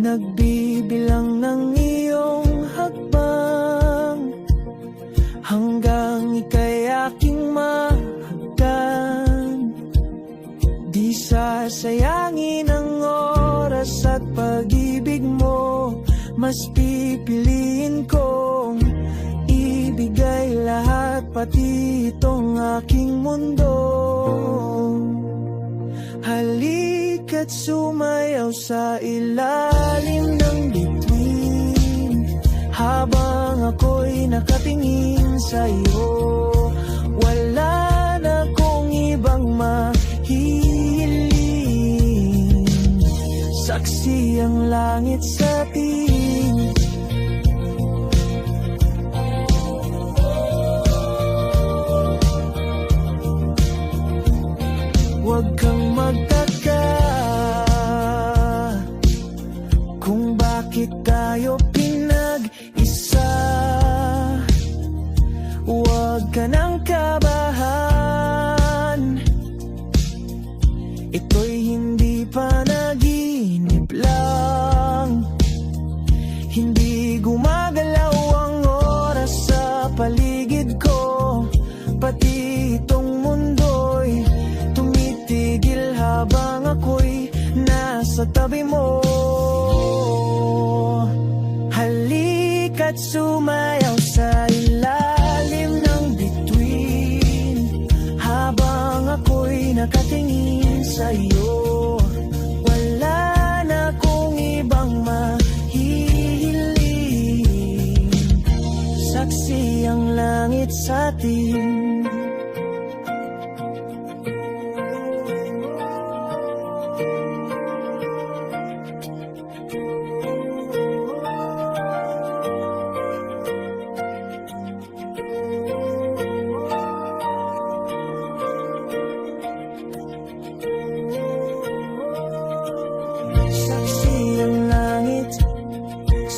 nagbibilang ng iyong hakbang, hanggang ika'y aking mahagkan. Di sasayangin ang oras at pag-ibig mo, mas pipiliin kong ibigay lahat, pati itong aking mundo. Halika't sumayaw sa ilalim ng bituin, habang ako'y nakatingin sa'yo. Wala na kong ibang mahihiling, saksi ang langit sa atin. Huwag kang magtaka kung bakit tayo pinag-isa. Huwag ka nang kabahan, ito'y hindi panaginip lang. Hindi gumagalaw ang oras sa paligid ko, pati itong mundo'y tumitigil habang ako'y nasa tabi mo. Halika't sumayaw sa ilalim ng bituin, habang ako'y nakatingin sa'yo. Wala na akong ibang mahihiling, saksi ang langit sa atin.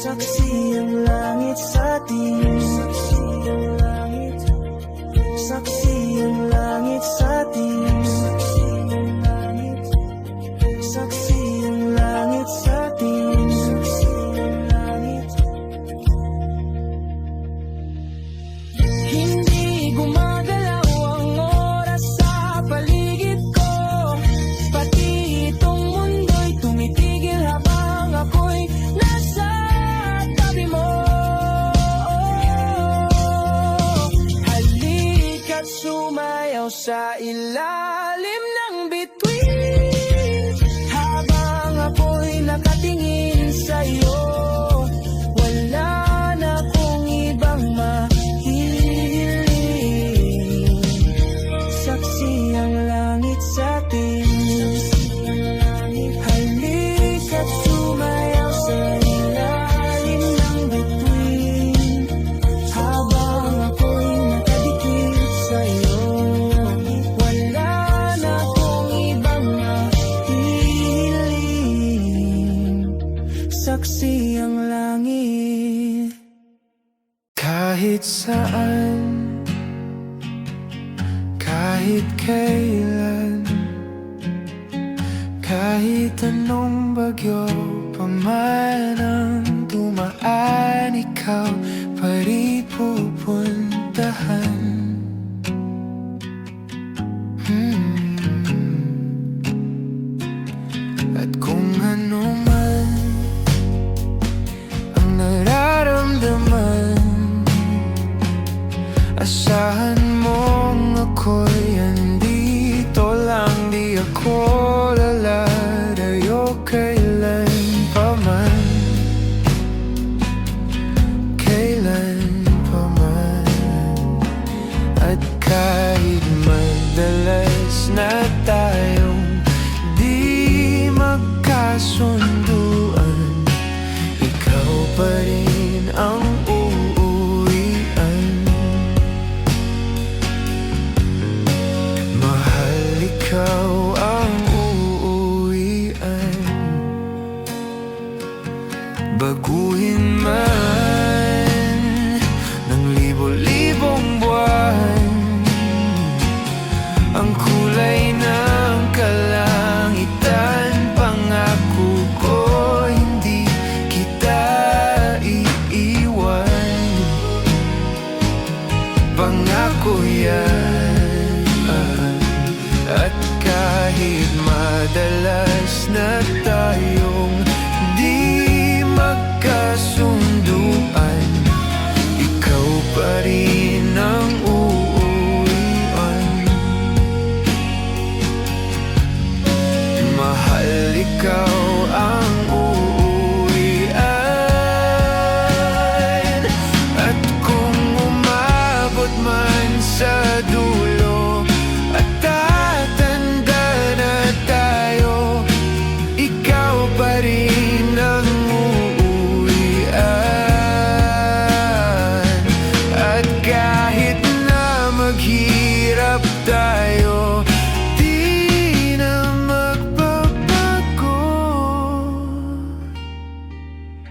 Saksi ang langit sa atin. Saksi ang langit. Saksi ang langit sa atin. Saksi ang langit. Saksi ang langit sa atin. Saksi ang langit. Hindi gumagalaw ang oras sa paligid ko, pati itong mundo'y tumitigil habang ako'y nasa tabi mo. Halika't sumayaw sa ilalim ng bituin, habang ako'y nakatingin sa'yo. Wala na akong ibang mahihiling, saksi ang langit sa atin. Halika't sumayaw sa ilalim ng bituin, habang ako'y nakadikit sa'yo. Wala na akong ibang mahihiling, saksi ang langit. Kahit saan, kahit kailan, kahit anong bagyo pa man ang dumaan, ikaw pa rin pupuntahan. At kung ano man ang nararamdaman, asahan mong ako'y andito lang. Di ako lalayo kailan pa man, kailan pa man. At kahit madalas na tayong di magkasunduan, ikaw pa rin ang uuwian. Mahal, ikaw ang uuwian. Baguhin man ng libo-libong buwan ang kulay ng kalangitan, pangako ko hindi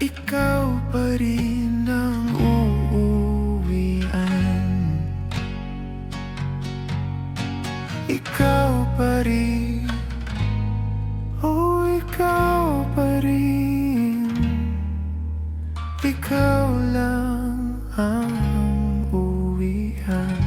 ikaw pa rin ang uuwian. Ikaw pa rin, oh ikaw pa rin. Ikaw lang ang uwian.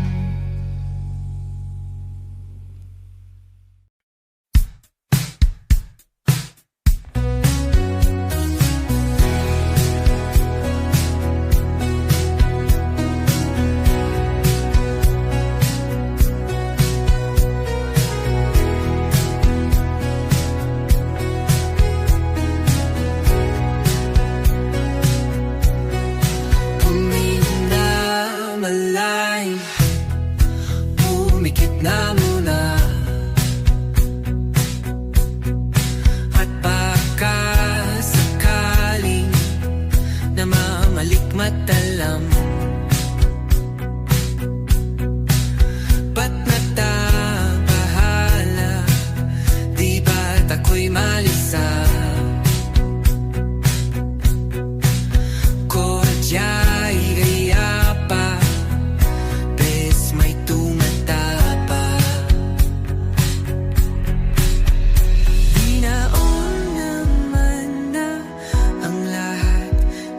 Pumikit na muna at baka sakaling namamalikmatalam. Ba't natabahala? Di ba't ako'y malisa? Kodya'y gaya pa, bes may tumatapa. Di naon naman na ang lahat,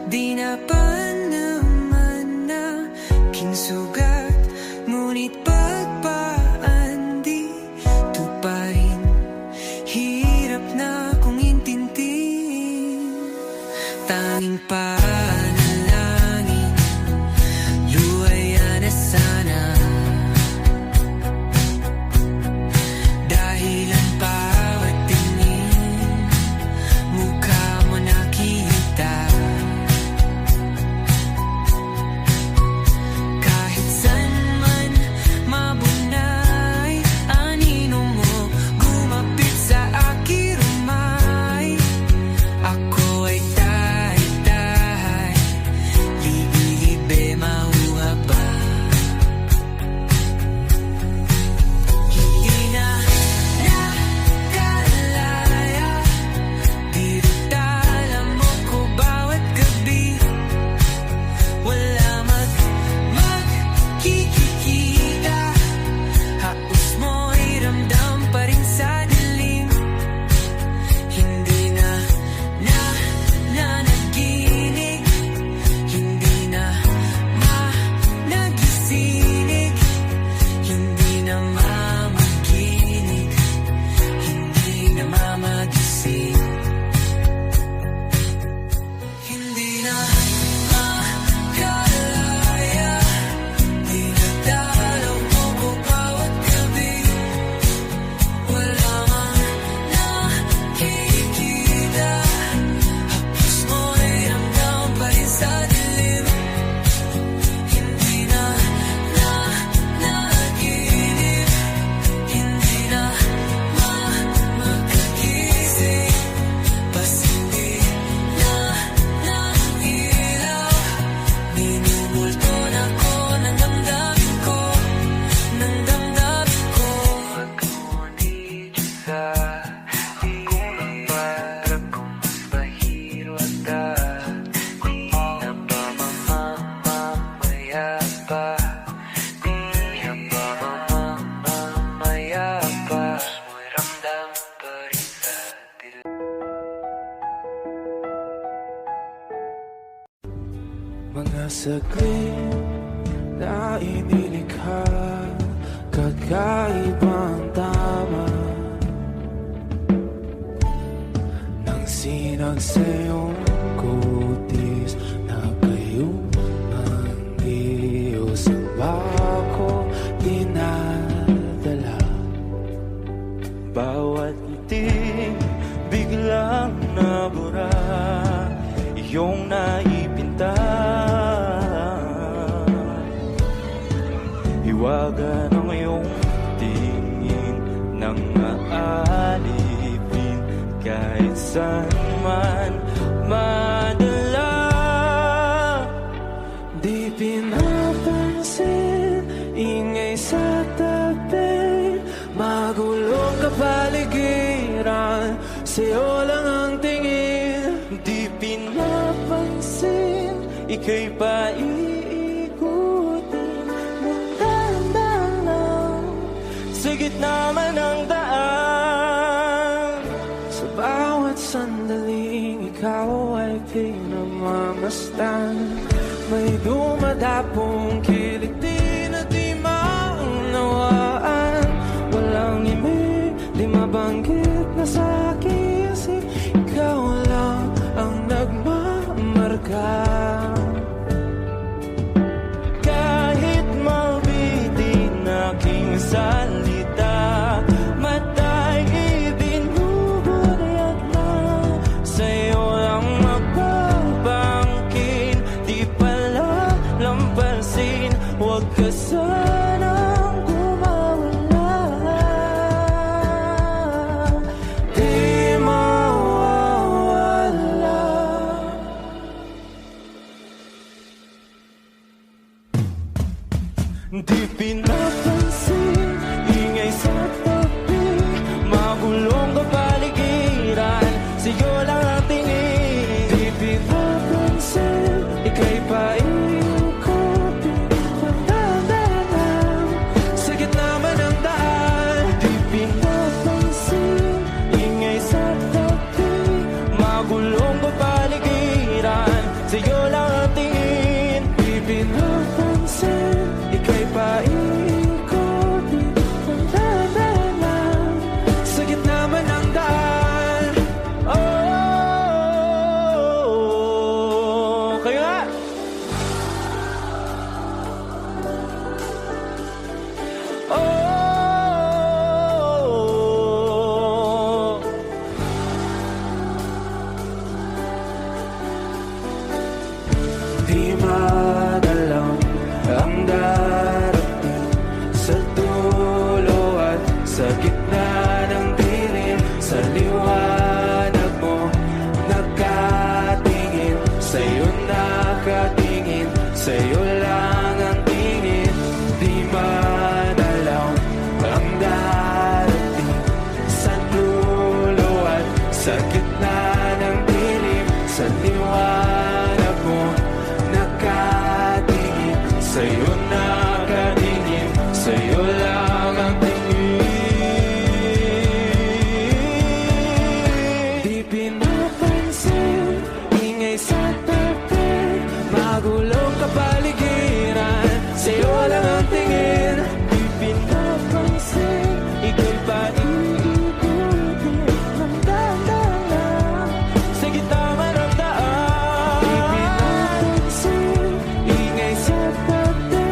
di na pa naman na kinsugat. Ngunit pagpaan di tuparin, hirap na kong intindihin. Tanging panalangin, luwaya na sana. Dahilan bawat tingin, mukha mo nakita. Kahit saan man mabunay, anino mo gumapit sa aking rumay. Ako ay tahay-tahay, libe-libe mauha ba? Hindi na nakalaya, dirutala mo ko bawat gabi. Wala magkikita, haos mo'y ramdam pa rin sa dilim. Hindi na nanaginig, hindi na nagising, hindi na mamaginig, hindi na mamagising. Hindi na makalaya, dinadalaw mo ko bawat gabi. Wala mang nakikita, hapos mo'y ramdam pa rin sa dilim. Hindi na nanaginip, hindi na makagising. Bas hindi na nailaw, minumulto na ko ng damdamin ko, ng damdamin ko. Pag-ngunit sa kulang pa, kung mas mahiro at di na ba mamamaya pa? Di na ba mamamaya pa? Mo'y ramdam pa rin sa dilim. Mga saglit na inilikha, kakaibang tama nang sinag sa iyong kutis na kayong ang Diyos ang bako dinadala. Bawat iting biglang nabura, iyong naipinta. Hiwaga ng iyong tingin nang aalipin, kahit saan man madala. Di pinapansin, ingay sa tabi, magulong kapaligiran, sa'yo lang ang tingin. Di pinapansin, ika'y paiikutin ng dahan-dahan lang sa gitna man ng daan. Sa bawat sandaling ikaw ay pinagmamasdan, may dumadapong kiliti na di maunawaan. Walang imig, di mabanggit na sa aking isip, ikaw lang ang nagmamarka. Kahit mabitin aking salita, matay ibinuburayak na, sa'yo lang magbabangkin, di pala lampasin. Huwag ka sanang kumawala, di mawawala. Di pinapansin, ingay sa tabi, magulong kapaligiran, sa'yo lang ang tingin. Di pinapansin, ika'y paiikutin ng dahan-dahan sa gitna man ng daan. Di pinapansin, ingay sa tabi, magulong kapaligiran, sa'yo lang ang tingin. Di pinapansin, ika'y paiikutin ng dahan-dahan sa gitna man ng daan. Oh, kaya oh, di madalaw ang darating sa dulo at sa gitna ng dilim. Sa liwanag mo nakatingin, sa'yo nakatingin, sa'yo lang ang tingin. Di madalaw ang darating sa dulo at sa gitna ng dilim. Sa liwanag mo nakatingin, sa'yo nakatingin, sa'yo lang ang tingin. Di pinapansin, ingay sa tabi, magulong kapaligiran, sa'yo lang ang tingin. Di pinapansin, ika'y paiikutin ng dahan-dahan sa gitna man ng daan. Di pinapansin, ingay sa tabi,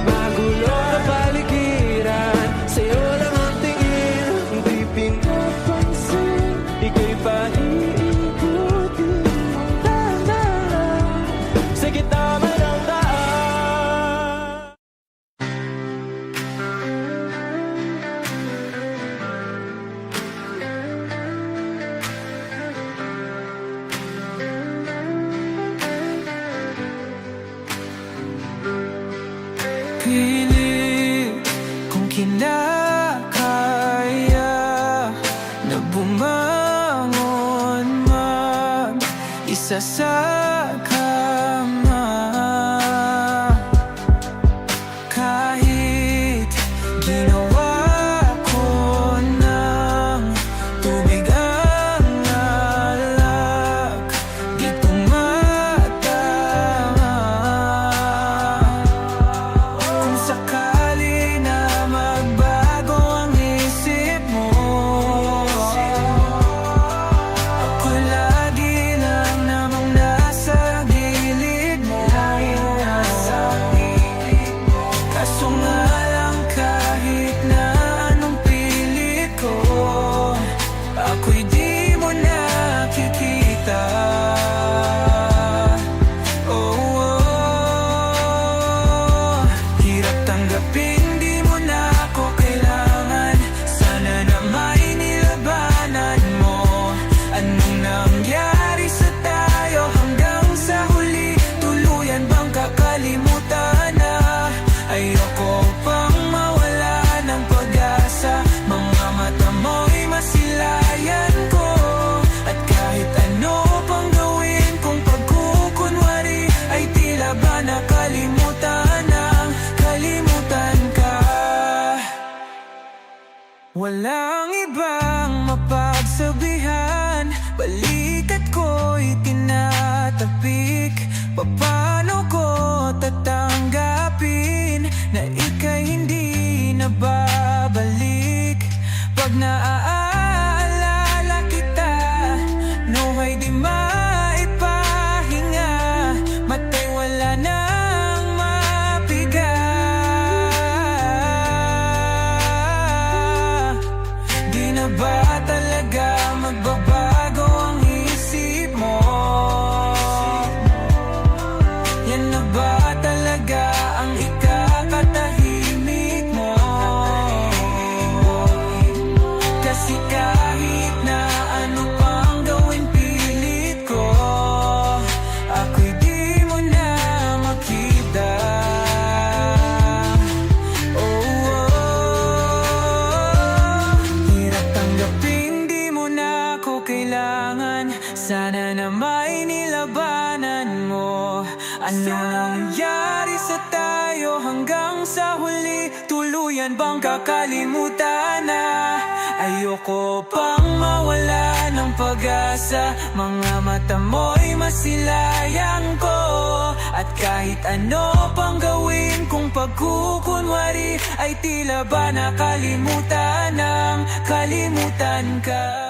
magulong kapaligiran, sa'yo lang ang tingin. Di pinapansin, ika'y paiikutin ng dahan-dahan sa gitna man ng daan. Pilit kung kinakaya na bumangon mag-isa sa kama. Kahit ginawa ko ng tubig ang alak, di tumatama. Kung sakali na magbago ang isip mo, ako'y lagi lang namang nasa ay nilabanan mo? Ano nangyari sa tayo hanggang sa huli? Tuluyan bang kakalimutan na? Ayoko pang mawala ng pag-asa. Mga mata mo'y masilayang ko. At kahit ano pang gawin kung pagkukunwari, ay tila ba nakalimutan ng kalimutan ka.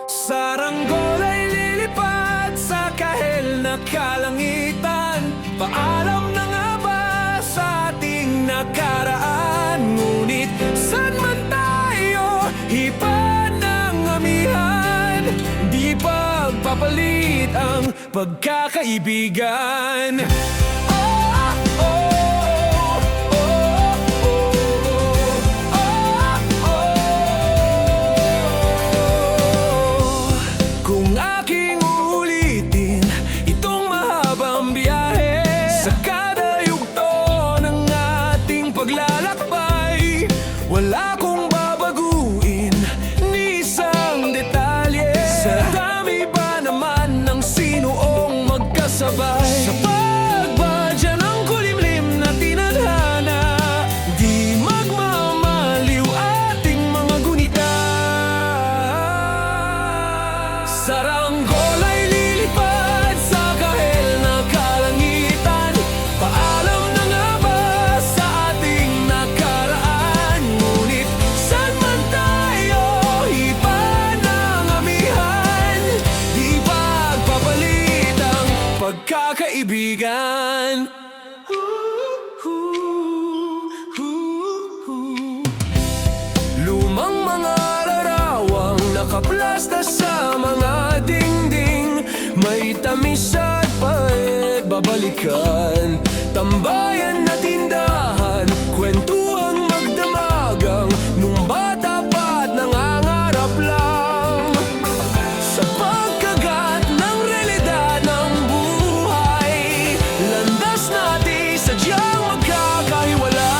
Saranggol ay lilipad sa kahel na kalangitan. Paalam na nga ba sa ating nakaraan? Ngunit saan man tayo, hipan ng amihan. Di pagpapalit ang pagkakaibigan. Kung aking uulitin itong mahabang biyahe, sa kada yugto ng ating paglalakbay, wala kong babaguin ni isang detalye. Sa dami ba naman ng sinuong magkasabay, sa pagbadya ng kulimlim na tinadhana, di magmamaliw ating mga gunita. Saranggol ay lilipad sa kahel na kalangitan. Paalam na nga ba sa ating nakaraan? Ngunit saan man tayo, iba ng amihan. Di pagpapalit ang pagkakaibigan. Lumang mga larawang nakaplasta sa mga dingding, may tamis at pait babalikan. Tambayan na tindahan, kwentuhang magdamagang, nung bata pa't nangangarap lang. Sa pagkagat ng realidad ng buhay, landas natin sadyang magkakahiwalay.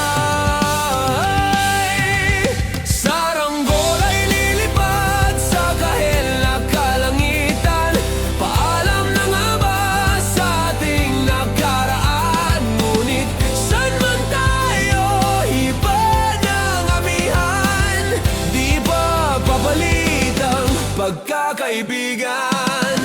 Saranggol ay lilipad sa kahel na kalangitan. Paalam na nga ba sa ating nakaraan? Ngunit saan man tayo, iba ng amihan. Di ba papalit ang pagkakaibigan?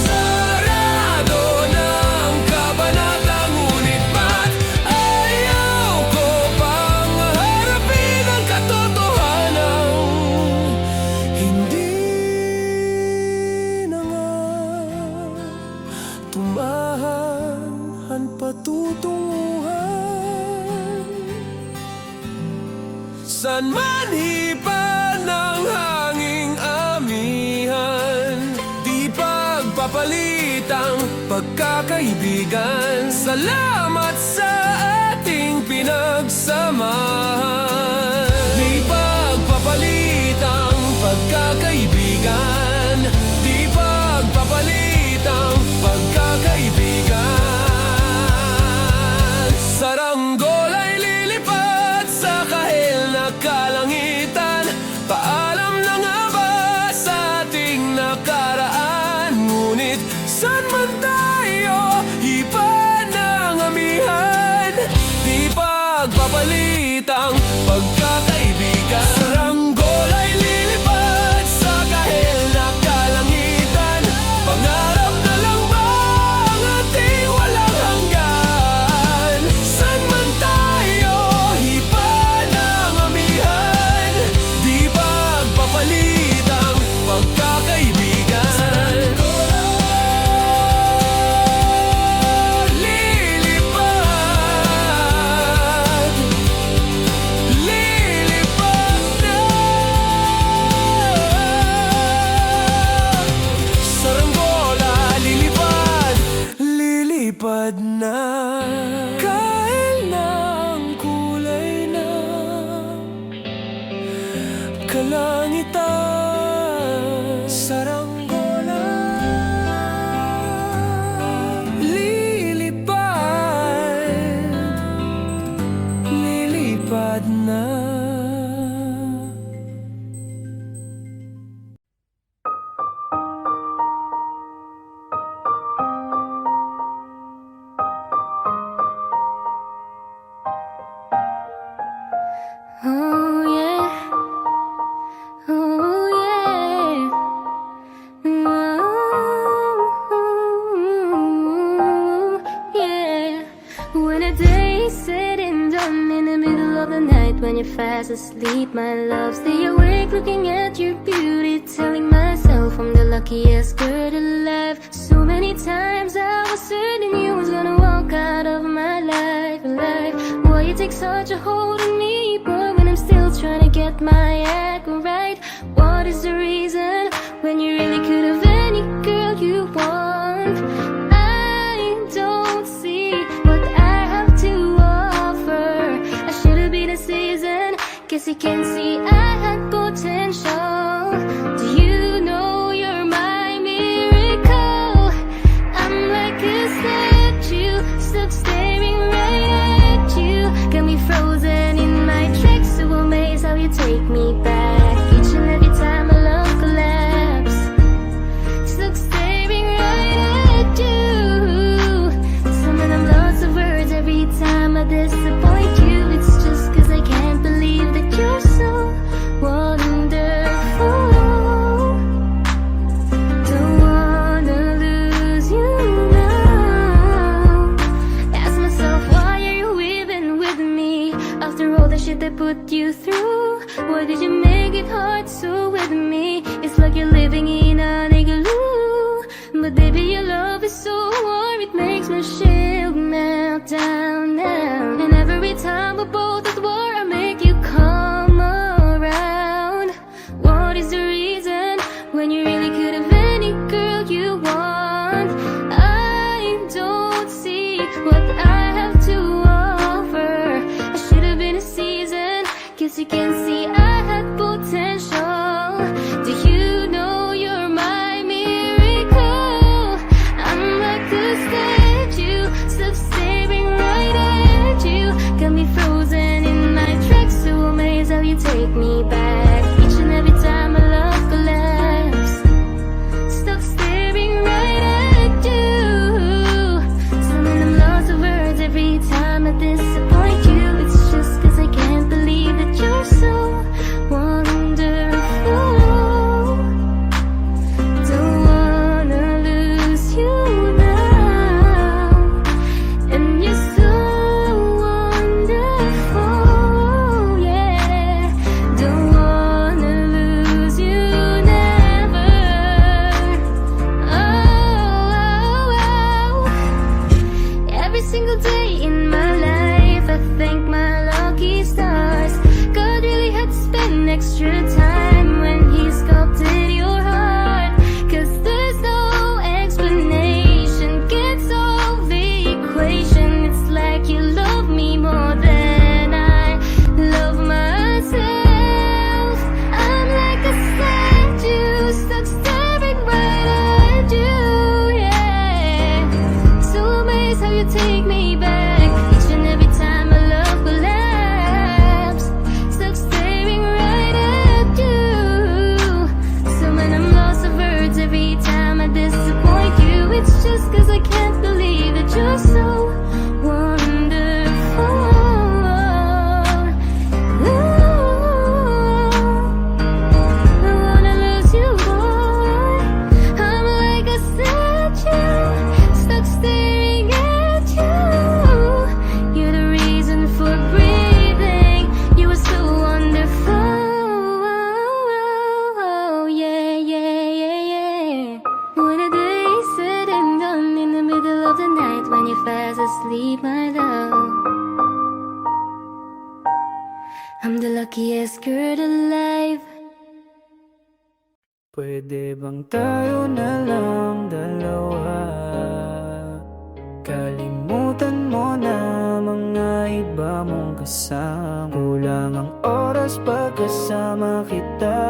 Sarado ng kabanata, ngunit ba't ayaw ko pang harapin ang katotohanan? Hindi na nga tumahan ang patutunguhan. San man hipan ng hanging amihan, di pagpapalit ang pagkakaibigan. Salamat sa ating pinagsamahan. Di pagpapalit ang pagkakaibigan. Di pagpapalit ang pagkakaibigan. Saranggol ay lilipad sa kahel na kalangitan. Paalam na nga ba sa ating nakaraan? Ngunit saan man tayo, iba ng amihan. Di pagpapalit ang pagkakaibigan. Saranggol ay lilipad sa kahel na kalangitan. Pangarap na lang ba ang ating walang hanggan? Saan man tayo, iba ng amihan. Di pagpapalit ang pagkakaibigan. Lilipad lumipad na. Oh yeah, oh yeah, oh yeah. When a day is said and done in the middle of the night, when you're fast asleep, my love, stay awake looking at your beauty, telling myself I'm the luckiest girl alive. So many times I was certain you was gonna walk out of my life, Why you take such a hold on me, boy, when I'm still trying to get my act right? What is the reason when you really could have any girl you want? I don't see what I have to offer. I should have been a season. Guess you can see I had potential. Do you know you're my miracle? I'm like a statue, stuck staring right at you. Got me frozen in my tracks, so amazed how you take me back. Each and every time my love collapse, stuck staring right at you. Summon I'm lots of words every time I disappoint you. It's just cause I can't believe that you're so wonderful. Don't wanna lose you now. Ask myself, why are you even with me? After all the shit I put you through, why did you make it hard so with me? It's like you're living in an igloo. But baby, your love is so warm, it makes my shield melt down now. And every time we're both at war, I make you come around. What is the reason when you really could have any girl you want? I don't see what I have to offer. I should have been a season. Guess you can see I had potential. Do you know you're my miracle? I'm like a statue, stuck staring right at you. Got me frozen in my tracks, so amazed how you take me back. Each and every time my love collapse, stuck staring right at you. Summon I'm lots of words every time I disappoint you. It's just cause I can't believe that you're so wonderful. Don't wanna lose you now. And you're so wonderful, yeah. Don't wanna lose you never. Oh. Every single day in my life, I thank my lucky stars. God really had to spend extra time when he sculpted your heart. Cause there's no explanation, can't solve the equation. It's like you love me more than I love myself. I'm like a statue, stuck staring right at you, yeah. So amazed how you take me back. Each and every time my love collapse, stuck staring right at you. Summon I'm lost of words every time I disappoint you. It's just cause I can't believe that you're so wonderful. Ooh, I wanna lose you, boy. I'm like a statue, stuck staring at you. You're the reason for breathing. You were so wonderful. Yeah, yeah, yeah, yeah. When a day is said and done in the middle of the night, when you're fast asleep, my love, I'm the luckiest girl alive. Pwede bang tayo na lang dalawa? Kalimutan mo na mga iba mong kasama. Kulang ang oras pagkasama kita.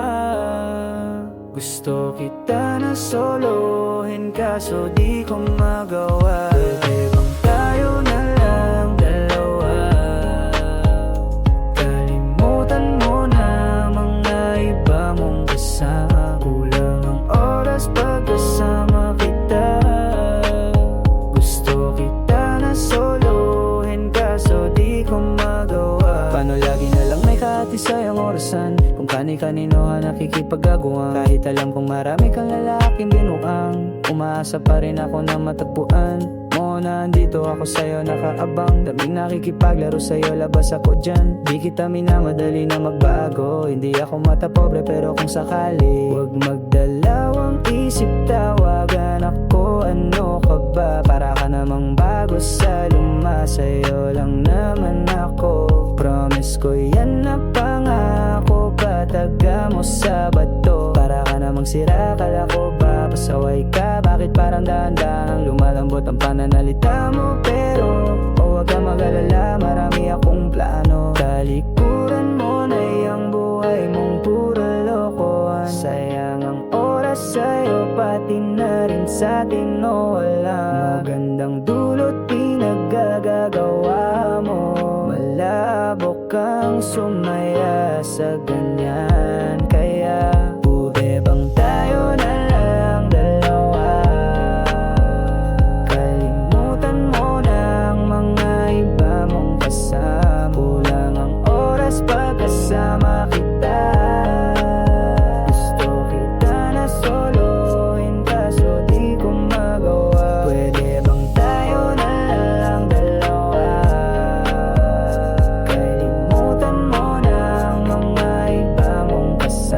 Gusto kita na solohin, kaso di ko magawa. Pwede bang tayo na lang dalawa? sayang orasan kung kani-kanino ka nakikipag-aguan. Kahit alam kong marami kang lalaking binuang, umaasa pa rin ako na matagpuan mo na andito ako sa'yo nakaabang. Daming nakikipaglaro sa'yo, labas ako dyan. Di kita minamadali na magbago. Hindi ako mata pobre pero kung sakali, huwag magdalawang isip, tawagan ako. Ano ka ba? Para ka namang bago sa luma, sa'yo lang naman ako. Promise ko yan na pangako, pataga mo sa bato. Para ka namang sira, kala ko ba pasaway ka? Bakit parang dahan-dahan lumalambot ang pananalita mo? Pero huwag ka mag-alala, marami akong plano. Talikuran mo na yung buhay mong puro lokohan. Sayang ang oras sa'yo, pati na rin sa'tin o wala magandang dulot pinagagagawa mo. Malabo kang sumaya sa ganyan, kaya pwede bang tayo na lang dalawa? Kalimutan mo na ang mga iba mong kasama. Kulang ang oras pagkasama kita. Gusto kita na solohin kaso di ko magawa. Pwede bang tayo na lang dalawa? Kalimutan mo na ang mga iba mong kasama.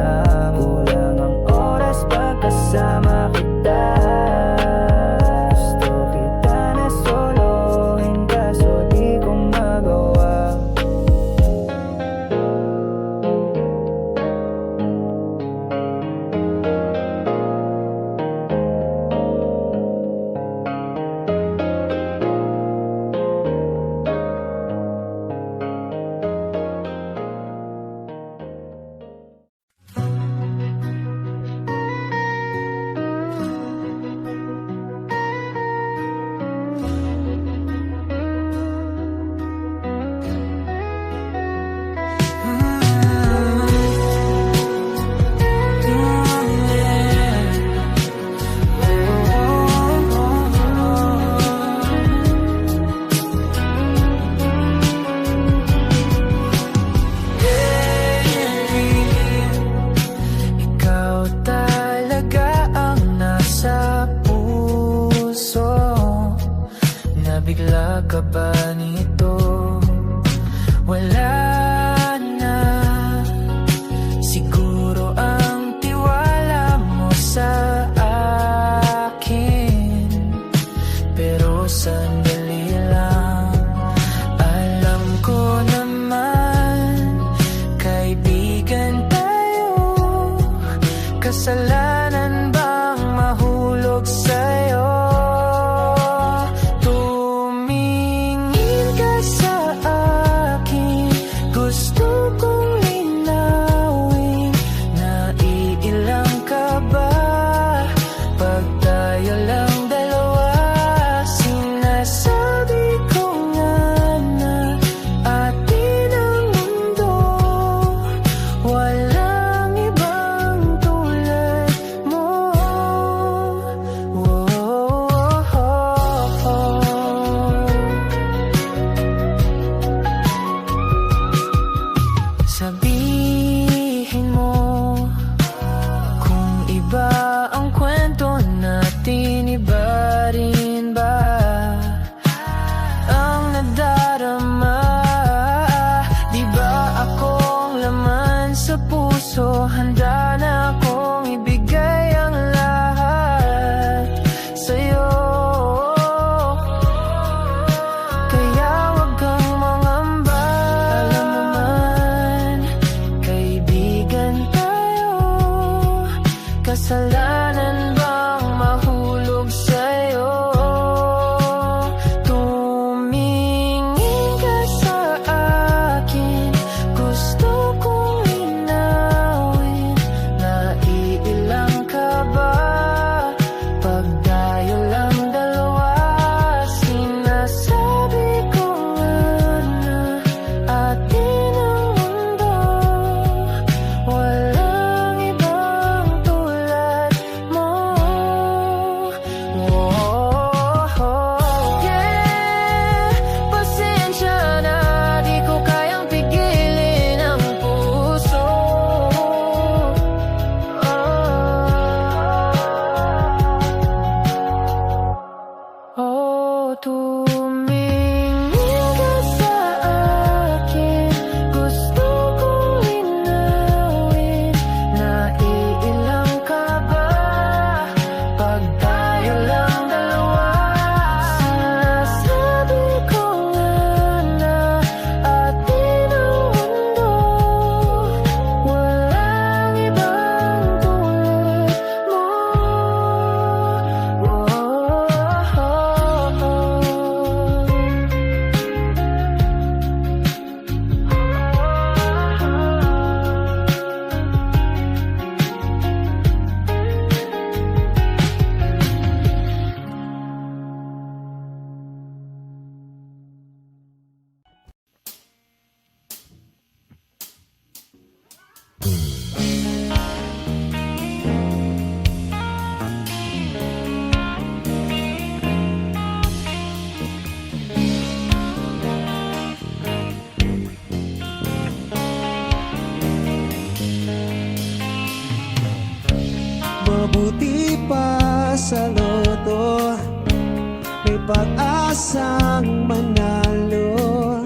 pag-asang manalo.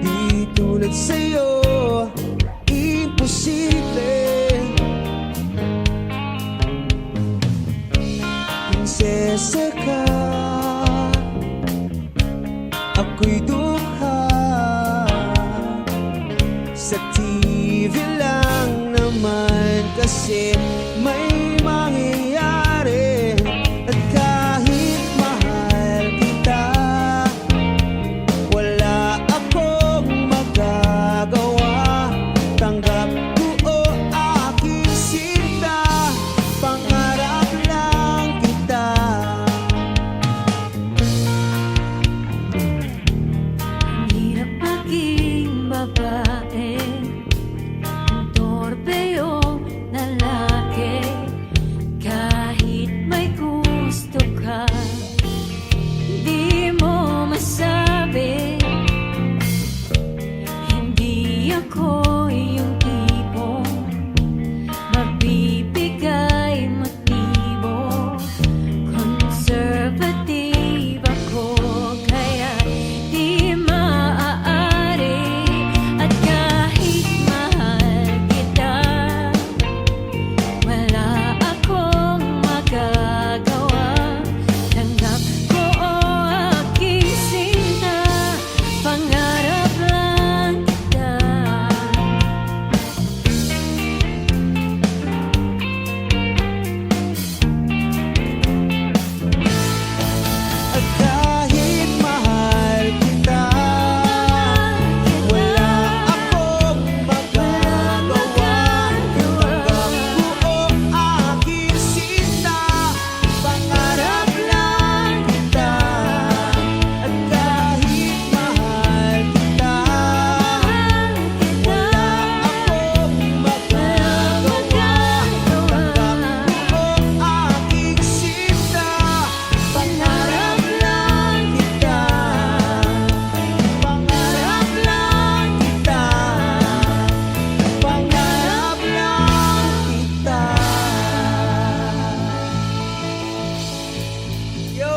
Di tulad sa'yo, imposible. Prinsesa ka, ako'y dukha. Sa TV lang naman kasi may mangyayari. At kahit mahal kita, wala akong magagawa. Tanggap ko o aking sinta, pangarap lang kita. Ang hirap maging babae, ang torpe yung lalaki. Kahit may gusto ka, di mo masabi. Hindi ako yung tipong magbibigay motibo. Conservative ako, kaya di maaari. At kahit mahal kita, wala akong magagawa. Tanggap ko o aking sinta, pangarap lang kita. At kahit mahal kita, wala akong magagawa. Tanggap ko o aking sinta, pangarap lang kita. At kahit mahal kita, wala akong magagawa. Tanggap ko o aking sinta, pangarap lang kita. Pangarap lang kita. Pangarap lang kita. Yo!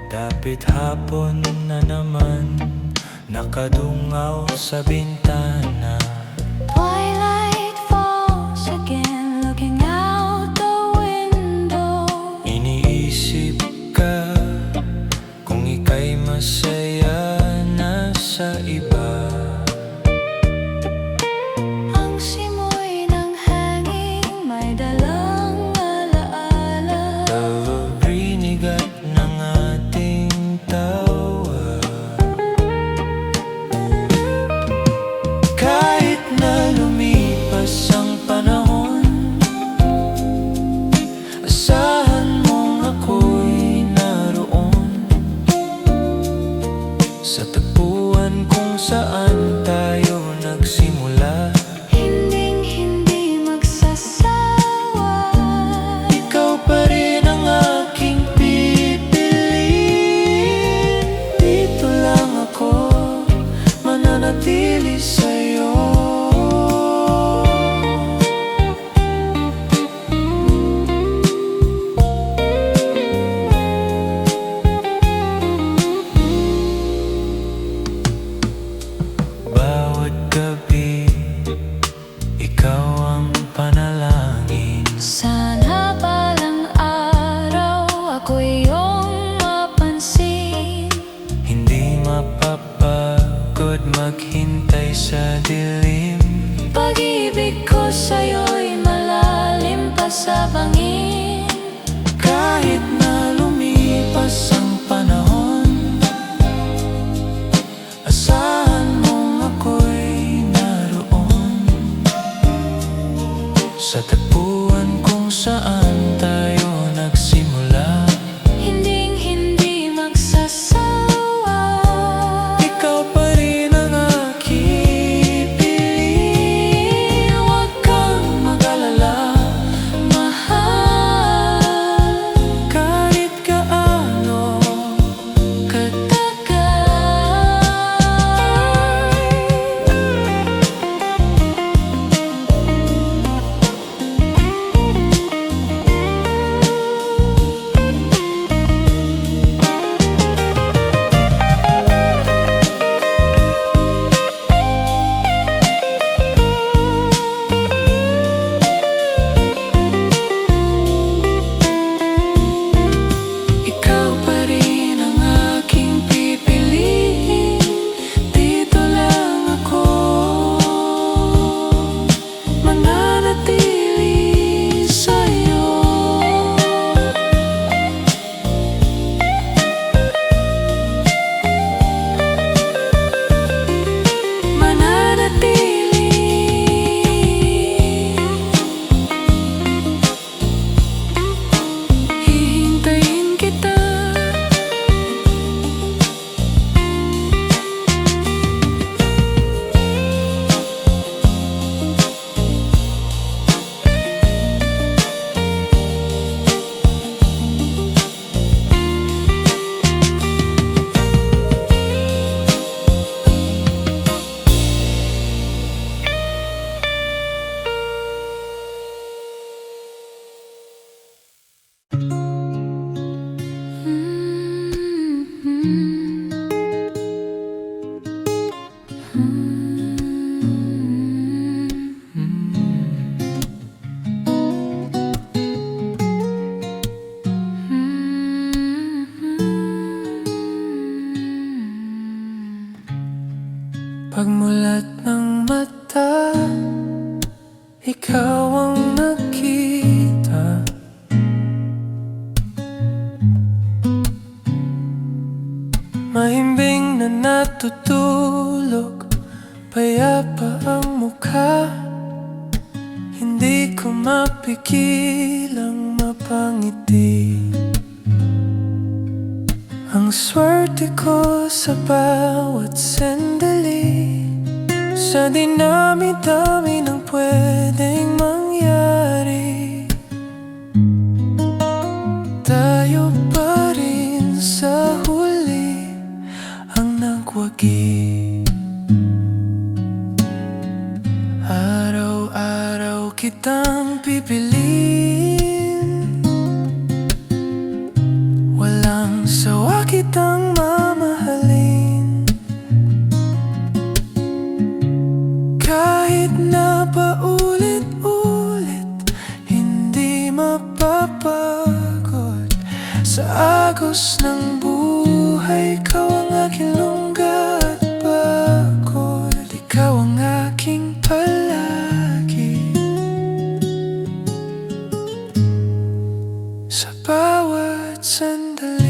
Dapit hapon na naman, nakadungaw sa bintana. Twilight falls again, looking out the window. Iniisip ka kung ika'y masaya na sa iba. Ang simoy ng hangin may dalang alaala. Tawag-rinigat ng ating tawa. Kahit na lumipas ang panahon, asahan mong ako'y naroon sa tagpuan kung saan tayo nagsimula. Hinding-hindi magsasawa. Ikaw pa rin ang aking pipiliin. Dito lang ako mananatili sa'yo. Bawat gabi, ikaw ang panalangin. Sana palang araw ako iyong mapansin. Hindi mapapagod maghintay sa dilim. Pag-ibig ko sa'yo'y malalim pa sa bangin. Kahit na lumipas ang panahon, asahan mong ako'y naroon sa tagpuan kung saan tayo nagsimula. Hinding-hindi magsasawa. Ikaw pa rin ang ikaw ang nakita. Mahimbing na natutulog, payapa ang mukha. Hindi ko mapigilang mapangiti. Ang swerte ko sa bawat sandali, sa dinami-dami ng pwedeng mangyari. Tayo pa rin sa huli ang nagwagi. Araw-araw kitang pipiliin, walang sawa kitang mamahalin. Kahit na paulit-ulit, hindi mapapagod. Sa agos ng buhay, ikaw ang aking lungga at pagod. Ikaw ang aking palagi. Sa bawat sandali,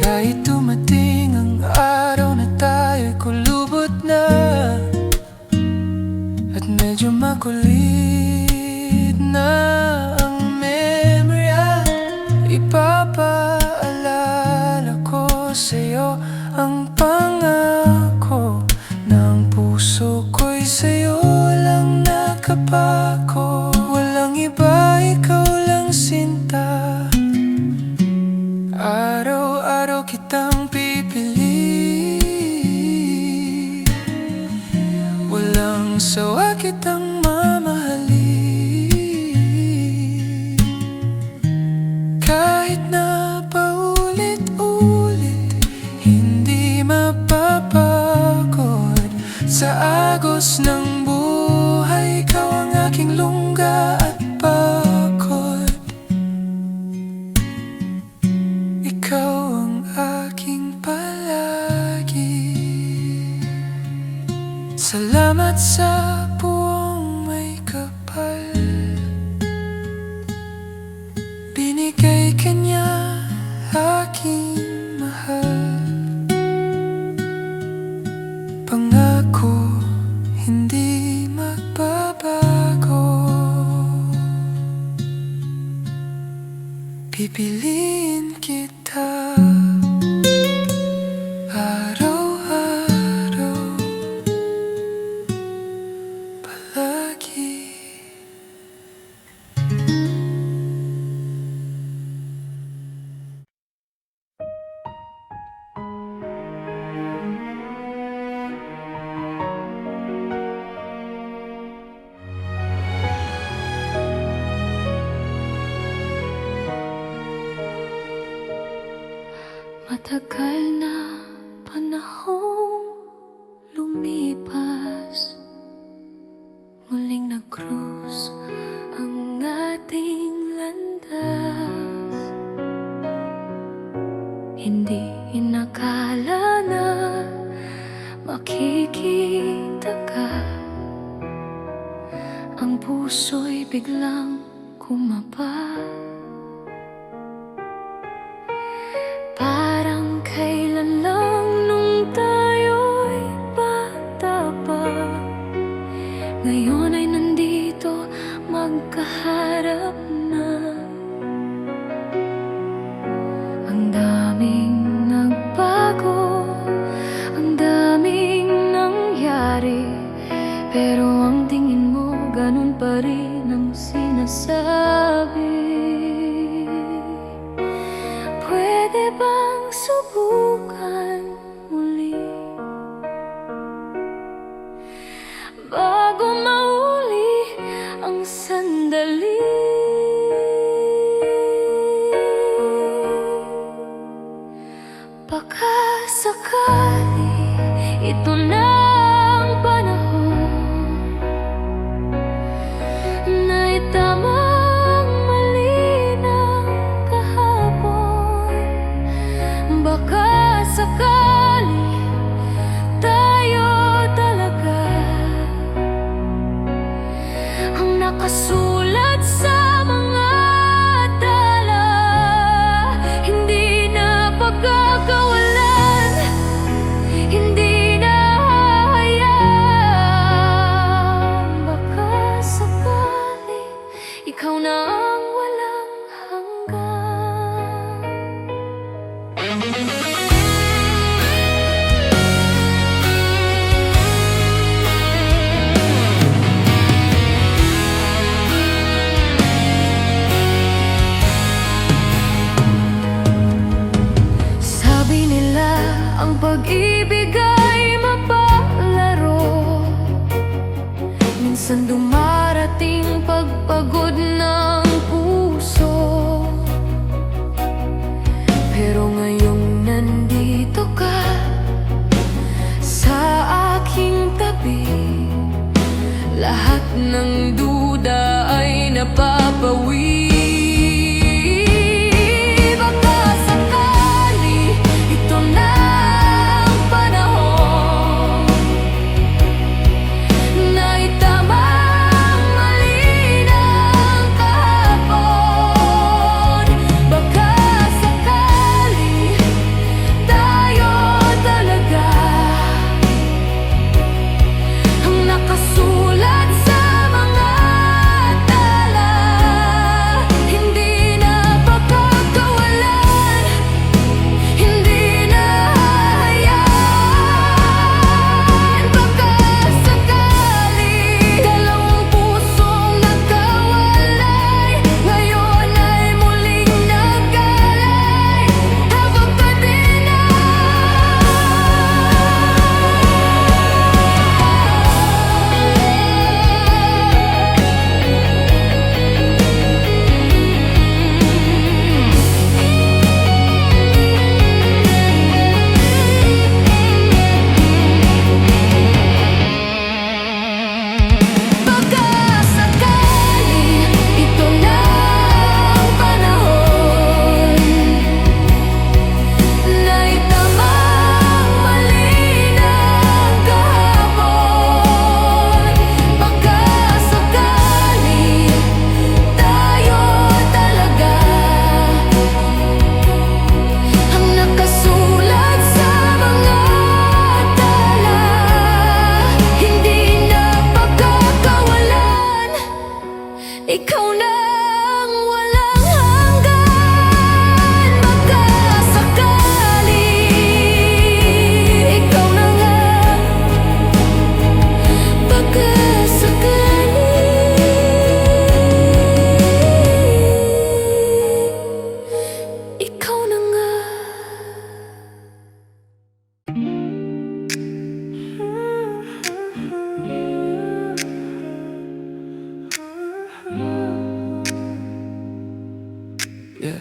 kahit dumating ang araw na tayo'y kulubot na, at medyo makulit na ang memorya, ipapaalala ko sa'yo ang pangako ng puso ko'y sa'yo lang nakapako. Walang iba, ikaw lang sinta. Araw-araw kitang pipili, walang sawa kitang mamahali. Kahit na paulit-ulit, hindi mapapagod. Sa agos ng buhay, ikaw ang aking lungga at pagod. Ikaw ang aking palagi. Salamat sa buong may kapal, binigay ka niya aking mahal. Pangako hindi magbabago, pipiliin kita araw-araw, palagi. Matagal na panahong lumipas, muling nag-cruise ang ating landas. Hindi inakala na makikita ka, ang puso'y biglang kumapa. Parang kailan lang nung tayo'y bata pa, ngayon ay nandito magkaharap na. Ang daming nagbago, ang daming nangyari, pero ang tingin mo ganun pa rin ang sinasabi. Pwede bang subukan muli, bago mauli ang sandali? Baka sakali ito na ang panahon na itamang malinaw. Yeah.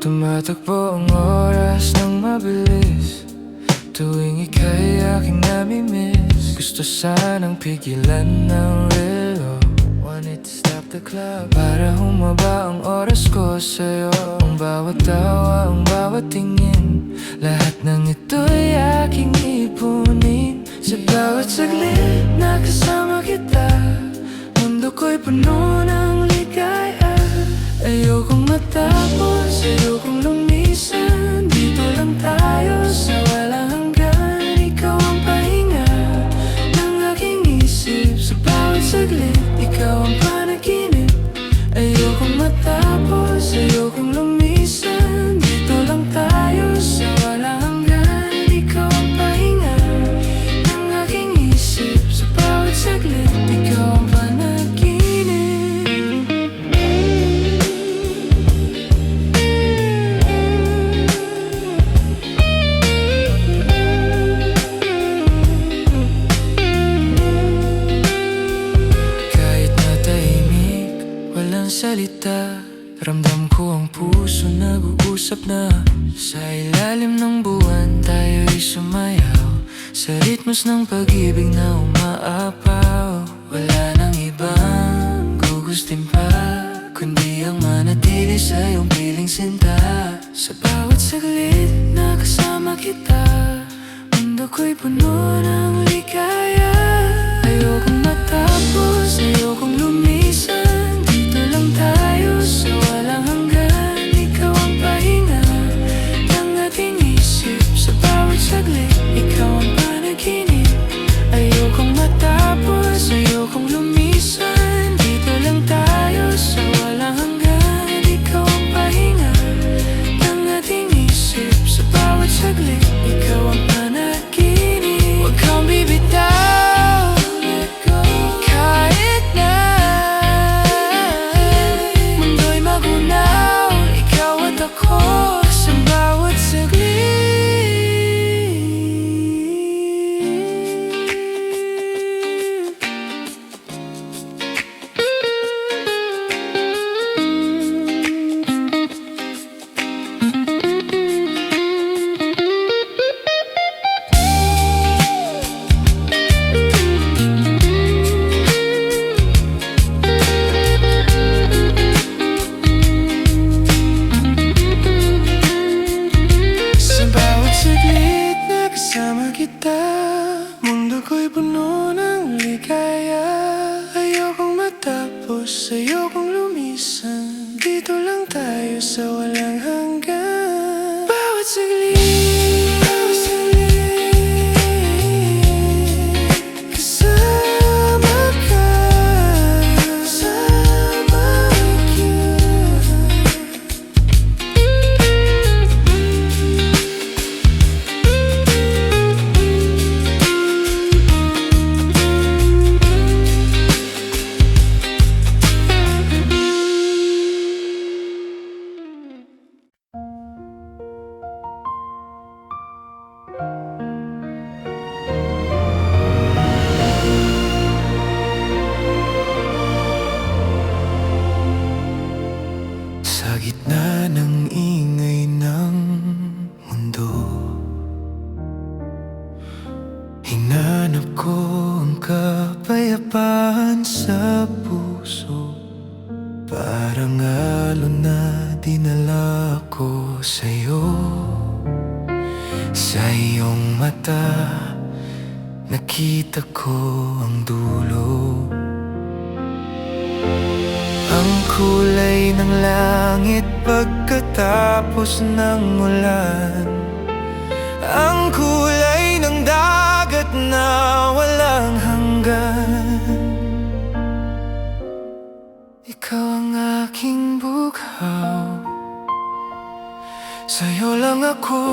Tumatakbo ang oras ng mabilis, tuwing ika'y aking namimiss. Gusto sanang pigilan ng relo, wanted to stop the clock para humaba ang oras ko sa'yo. Ang bawat tawa, ang bawat tingin, lahat ng ito'y aking ipunin. Sa bawat saglit na kasama kita, mundo ko'y puno ng ligaya. Ayokong matapos, ayokong lumisan, dito lang tayo sa walang hanggan. Ikaw ang pahinga ng aking isip, sa bawat saglit, ikaw ang panaginip. Ayokong matapos, ayokong lumisan, dito lang tayo sa walang hanggan. Ikaw ang pahinga ng aking isip, sa bawat saglit, ikaw ang panaginip. Salita, ramdam ko ang puso nag-uusap na. Sa ilalim ng buwan tayo'y sumayaw, sa ritmos ng pag-ibig na umaapaw. Wala nang ibang gugustin pa, kundi ang manatili sa iyong piling sinta. Sa bawat saglit na kasama kita, mundo ko'y puno ng ligaya. Ayokong matapos, ayokong lumisan, dito lang tayo sa walang hanggan. Ikaw ang pahinga ng ating isip, sa bawat saglit, ikaw ang panaginip. Ayokong matapos, ayokong lumisan, dito lang tayo sa walang hanggan. Ikaw ang pahinga ng ating isip, sa bawat saglit, ikaw ang panaginip. Huwag kang bibitaw, kahit na mundo'y magunaw, ikaw at ako sa bawat saglit. Kasama kita, mundo ko'y puno ng ligaya. Ayokong matapos, ayokong lumisan, dito lang tayo sa walang hanggan. Bawat saglit, bawat saglit, kasama ka, kasama ka. Sa gitna ng ingay ng mundo, hinanap ko ang kapayapaan sa puso. Parang alon na dinala ko sa'yo. Sa iyong mata, nakita ko ang dulo. Ang kulay ng langit pagkatapos ng ulan, ang kulay ng dagat na walang hanggan. Ikaw ang aking bughaw, sa'yo lang ako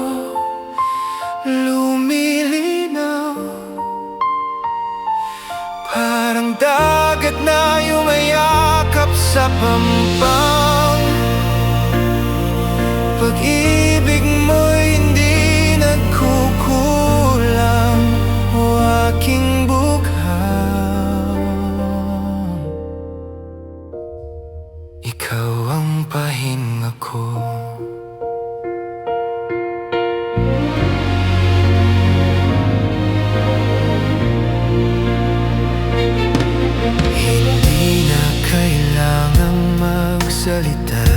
lumilinaw. Parang dagat na yumayakap sa pampang, pag-ibig mo'y hindi nagkukulang. O aking bughaw, ikaw ang pahinga ko. Hindi na kailangang magsalita,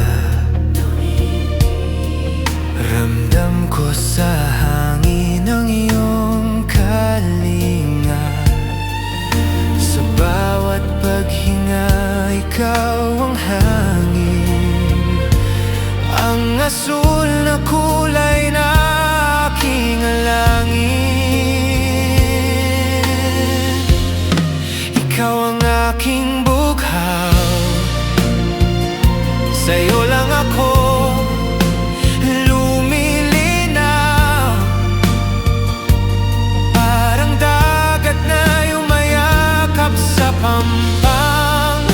ramdam ko sa hangin ang iyong kalinga. Sa bawat paghinga, ikaw ang hangin, ang asul na kulay na aking alangin. Ikaw ang aking bughaw, sa'yo lang ako lumilinaw. Parang dagat na yumayakap sa pampang.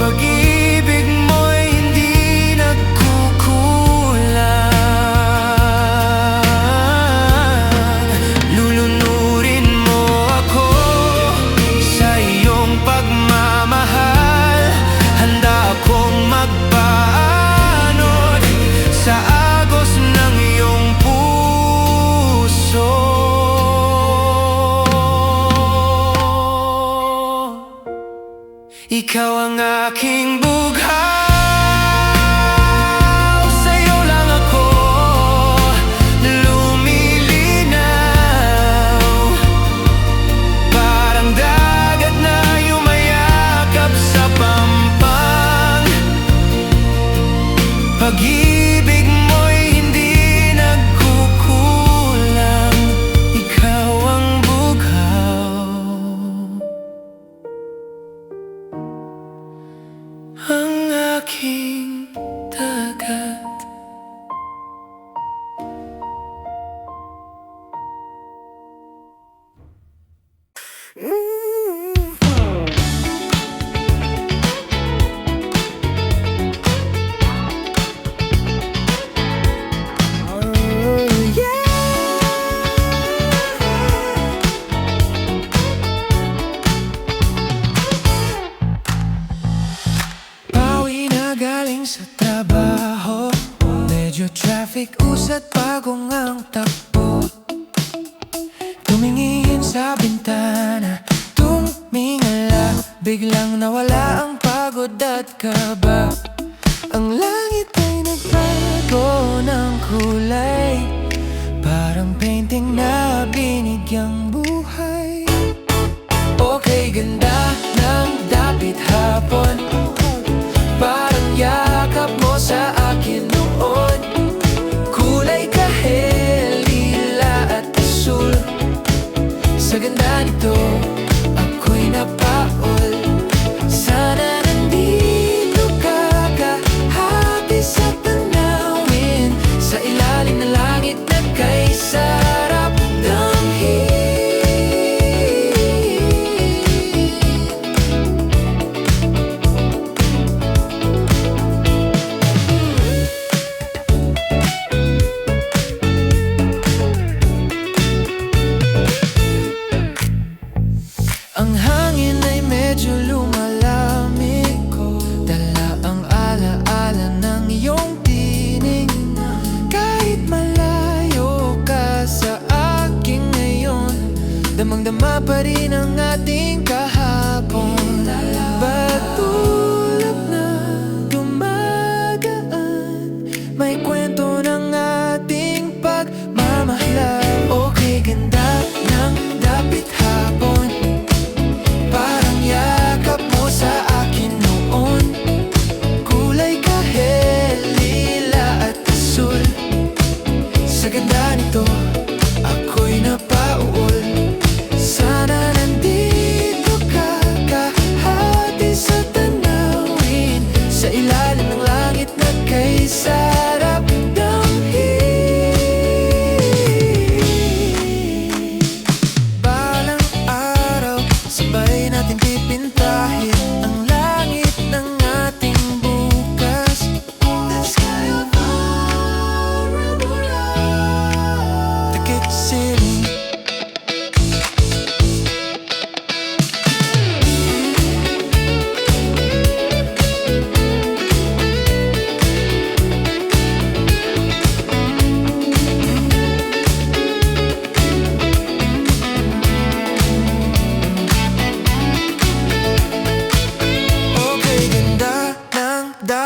Pag-ibig mo'y hindi nagkukulang. Lulunurin mo ako sa iyong pagmamahal. Handa akong magpaanod sa agos ng iyong puso. Ikaw ang aking bughaw, sa'yo lang ako lumilinaw. Parang dagat na yumayakap sa pampang. Pag-ibig mo'y hindi nagkukulang. Ikaw ang bughaw, ang aking dagat. Pauwi na galing sa trabaho, medyo traffic, usat pagong ang takbo. Tumingin sa bintana, tumingala, biglang nawala ang pagod at kaba. Ang langit ay nagbago ng kulay, parang painting na binigyang buhay. Okay, ganda ng dapit hapon, parang yakap mo sa akin noon. Kulay kahel, lila at asul, sa ganda nito ako'y napaol. Sana nandito ka kahapon.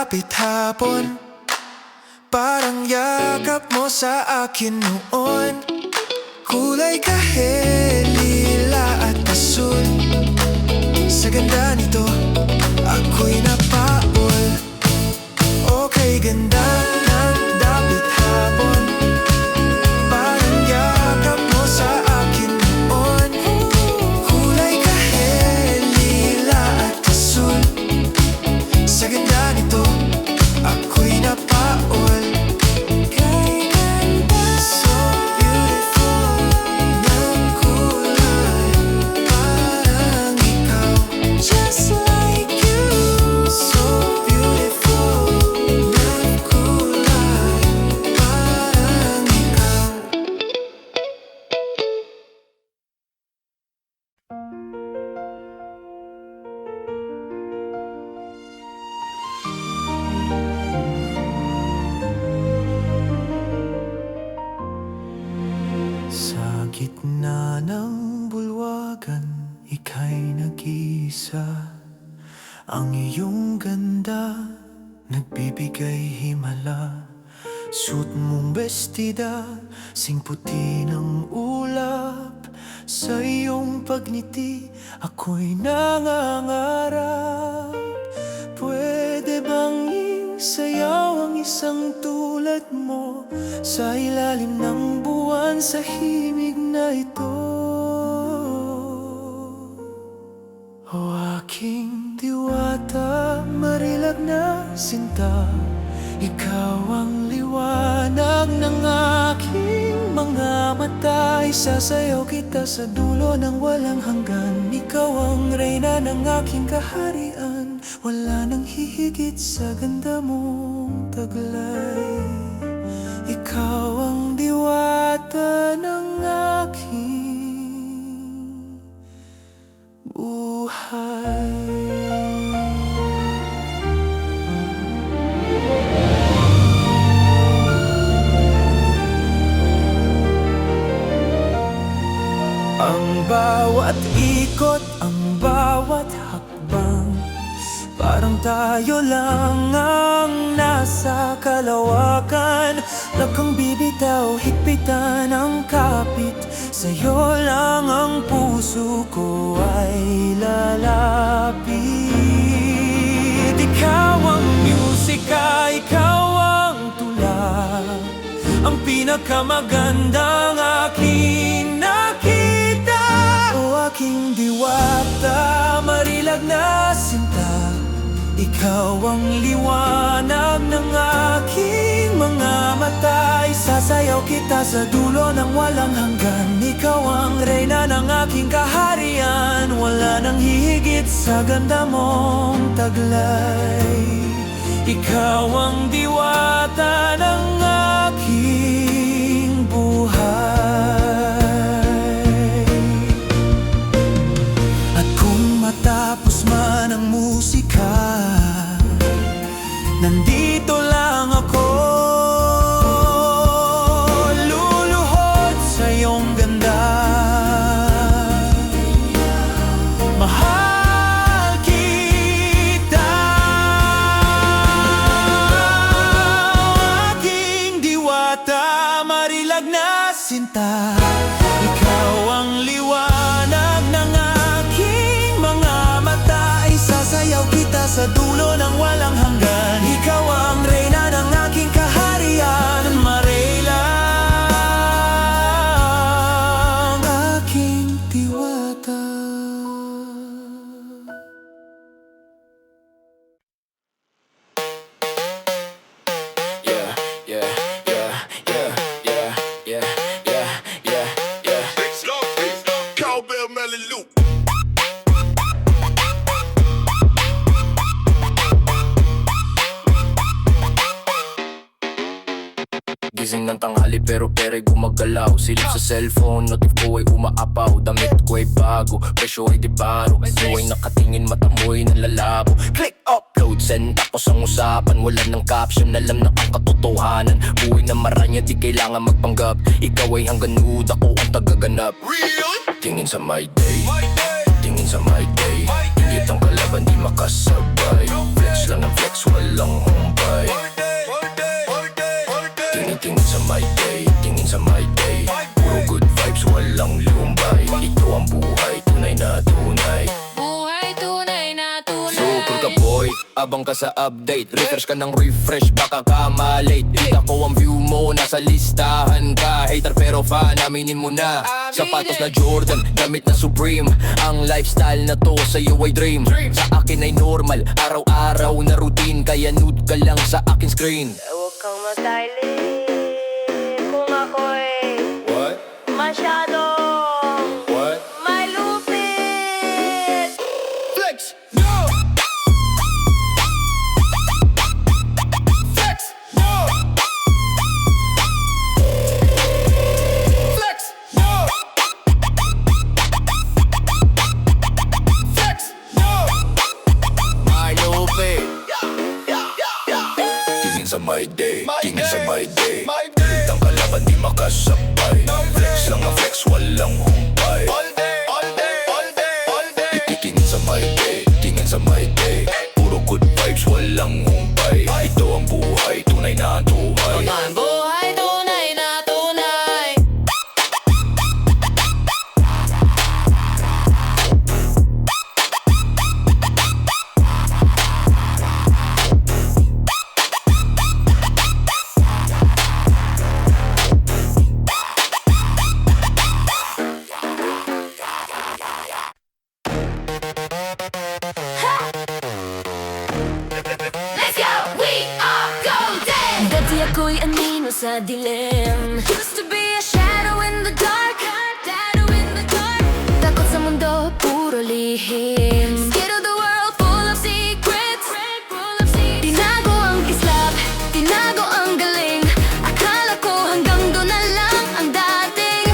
dapit hapon, parang yakap mo sa akin noon. Kulay kahit lila at asul, sa ganda nito ako'y napaul. Okay, ganda ng dapit hapon, parang yakap mo sa akin noon. Kulay kahit lila at asul, sa ganda nito ako'y napaul. Kay ganda, so beautiful, ng kulay parang ikaw. Just like you, so beautiful, ng kulay parang ikaw. Sa gitna ng bulwagan, ika'y nag-iisa. Ang iyong ganda, nagbibigay himala. Suot mong bestida, sing puti ng ulap. Sa iyong pagngiti, ako'y nangangarap. Pwede bang isayaw ang isang tulad mo sa ilalim ng buwan sa himig na ito? O aking diwata, marilag na sinta, ikaw ang liwanag ng aking mga mata. Isasayaw kita sa dulo ng walang hanggan. Ikaw ang reyna ng aking kaharian. Wala nang hihigit sa ganda mong taglay. Ikaw ang diwata ng aking buhay. Ang bawat ikot, ang bawat hakbang, parang tayo lang ang nasa kalawakan. Huwag kang bibitaw, higpitan ang kapit. Sa'yo lang ang puso ko ay lalapit. Ikaw ang musika, ikaw ang tula, ang pinakamagandang aking nakita. O aking diwata, marilag na sinta, ikaw ang liwanag ng aking mga mata. Isasayaw kita sa dulo ng walang hanggan. Ikaw ang reyna ng aking kaharian. Wala nang hihigit sa ganda mong taglay. Ikaw ang diwata ng aking buhay. At kung matapos man ang musika, nandito lang ako, luluhod sa iyong ganda. Mahal kita, aking diwata, marilag na sinta. Ikaw ang liwanag ng aking mga mata. Isasayaw kita sa dulo ng walang hanggan. Ikaw ang reyna ng aking kaharian. Marilang aking diwata. Yeah, yeah, yeah, yeah, yeah, yeah, yeah, yeah, yeah. Cowbell Melly Loop. Gising ng tanghali pero pere'y gumagalaw. Silip sa cellphone, notif ko ay umaapaw. Damit ko ay bago, presyo ay di baro. Buhay nakatingin, mata mo'y nalalabo. Click, upload, send, tapos ang usapan. Wala ng caption, alam na ang katotohanan. Buhay na maranya, di kailangan magpanggap. Ikaw ay hanggang nude, ako ang tagaganap. Tingin sa my day, tingin sa my day. Ingit ang kalaban, di makasabay. Flex lang ng flex, walang my day, tingin sa my day. Puro good vibes, walang lumbay. Ito ang buhay, tunay na tunay. Buhay tunay na tunay. Super ka boy, abang ka sa update. Refresh ka ng refresh, baka ka malate. Kita ko ang view mo, nasa listahan ka. Hater pero fan, aminin mo na. Sapatos na Jordan, damit na Supreme. Ang lifestyle na to sa'yo ay dream. Sa akin ay normal, araw-araw na routine. Kaya nude ka lang sa akin screen. Huwag kang mag-styling kung ako'y What? masyadong What? may lupit. Flex! No! Flex! No! Flex! No! Flex! No! My lupit! Tingin sa my day, tingin sa my day. Pilit ang kalaban di makasabay. Flex lang ang flex, walang humpay. All day, all day, all day, all day. Tingin sa my day, tingin sa my day. Puro good vibes, walang humpay. Ito ang buhay, tunay na tunay. Buhay tunay na tunay. Let's go! We are golden! Dati ako'y anino sa dilim. Used to be a shadow in the dark. Shadow in the dark. Takot sa mundo, puro lihim. Scared of the world, full of secrets. Tinago ang kislap, tinago ang galing. Akala ko hanggang doon na lang ang dating.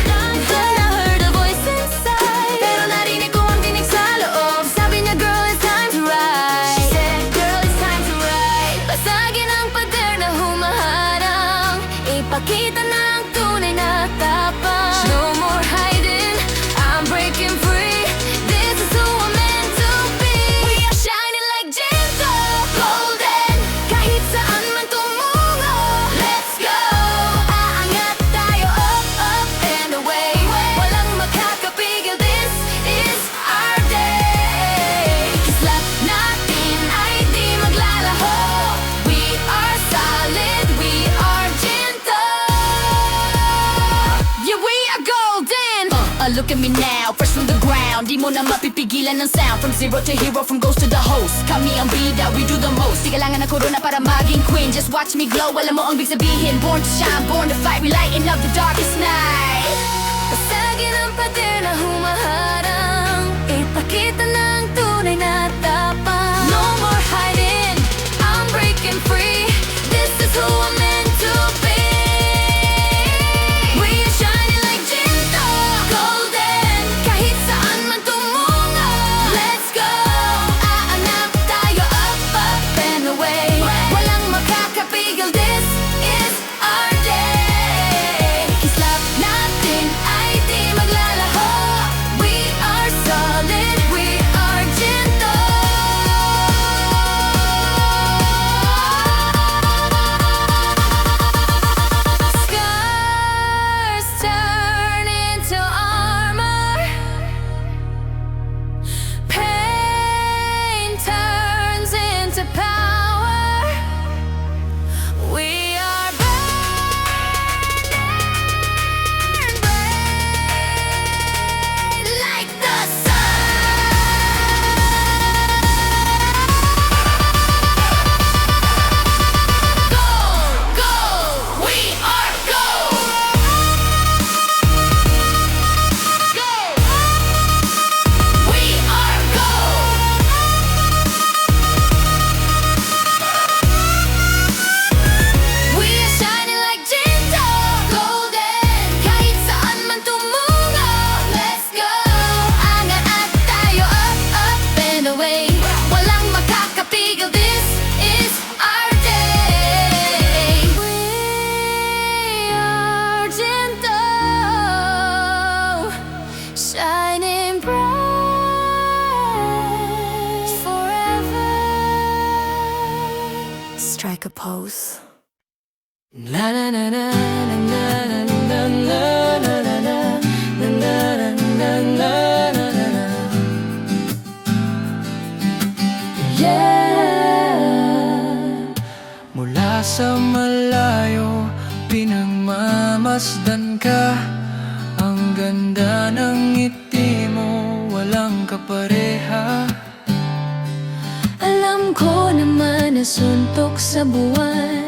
Then I heard a voice inside. Pero narinig ko ang tinig sa loob. Sabi niya, girl, it's time to rise. She said, girl, it's time to rise. Basagin ang pader na humaharang. Ipakita na ang tunay na tapang. No more hiding, I'm breaking free. This is who I'm meant to be. We are shining like Jinto, golden. Kahit saan man tumungo, let's go. Aangat tayo up, up and away. Walang makakapigil, this is our day. Kislap natin ay di maglalaho. We are solid, we are Jinto. Yeah, we are golden. Look at me now, fresh from the ground. Di mo na mapipigilan ng sound. From zero to hero, from ghost to the host. Kami ang bida, we do the most. Di kailangan ng corona para maging queen. Just watch me glow, alam mo ang big sabihin. Born to shine, born to fight, we lighten up the darkest night. Pasagin ang pader na humaharang. Ipakita na ang tunay na tapang. No more hiding, I'm breaking free. This is who I'm meant to be. We are shining like Jinto, golden. Kahit saan man tumungo, let's go. Aanap tayo up, up and away. Walang makakapigil, this is our day. Kislap natin ay di maglalaho. We are solid, we are Jinto. Scars turn into armor. Pain turns into power. We are burning bright like the sun. Gold, gold, we are gold. Gold, we are gold. We are shining like Jinto, golden. Kahit saan man tumungo, let's go. Angat at tayo up, up and away. Walang makakapigil, this is our day. We are Jinto, shining bright forever. Strike a pose. La la la la la la la la la la la la la la la la. Yeah. Mula sa malayo, pinagmamasdan ka. Ang ganda ng ngiti mo, walang kapareha. Alam ko naman na suntok sa buwan,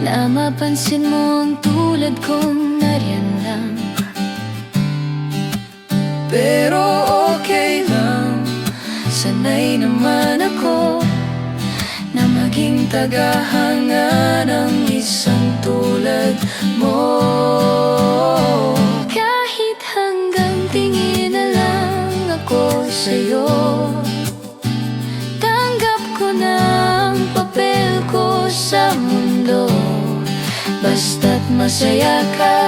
na mapansin mo ang tulad kong nariyan lang. Pero okay lang, sanay naman ako na maging tagahanga ng isang tulad mo. Kahit hanggang tingin na lang ako sa'yo, tanggap ko na ang papel ko sa mundo. Basta't masaya ka,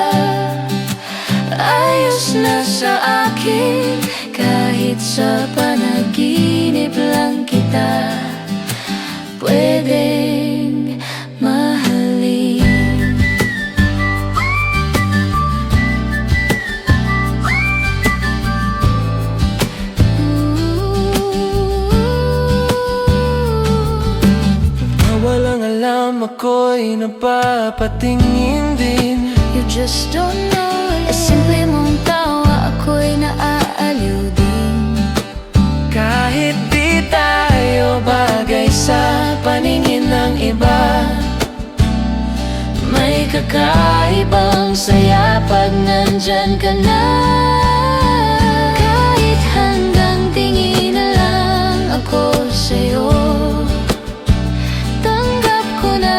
ayos na sa akin. Kahit sa panaginip lang kita pwedeng mahalin. Walang alam ako'y napapatingin din. You just don't know. Simple mong tawa, ako'y naaaliw din. Kahit di tayo bagay sa paningin ng iba, May kakaibang saya pag nandyan ka na. Kahit hanggang tingin na lang ako sa'yo, tanggap ko na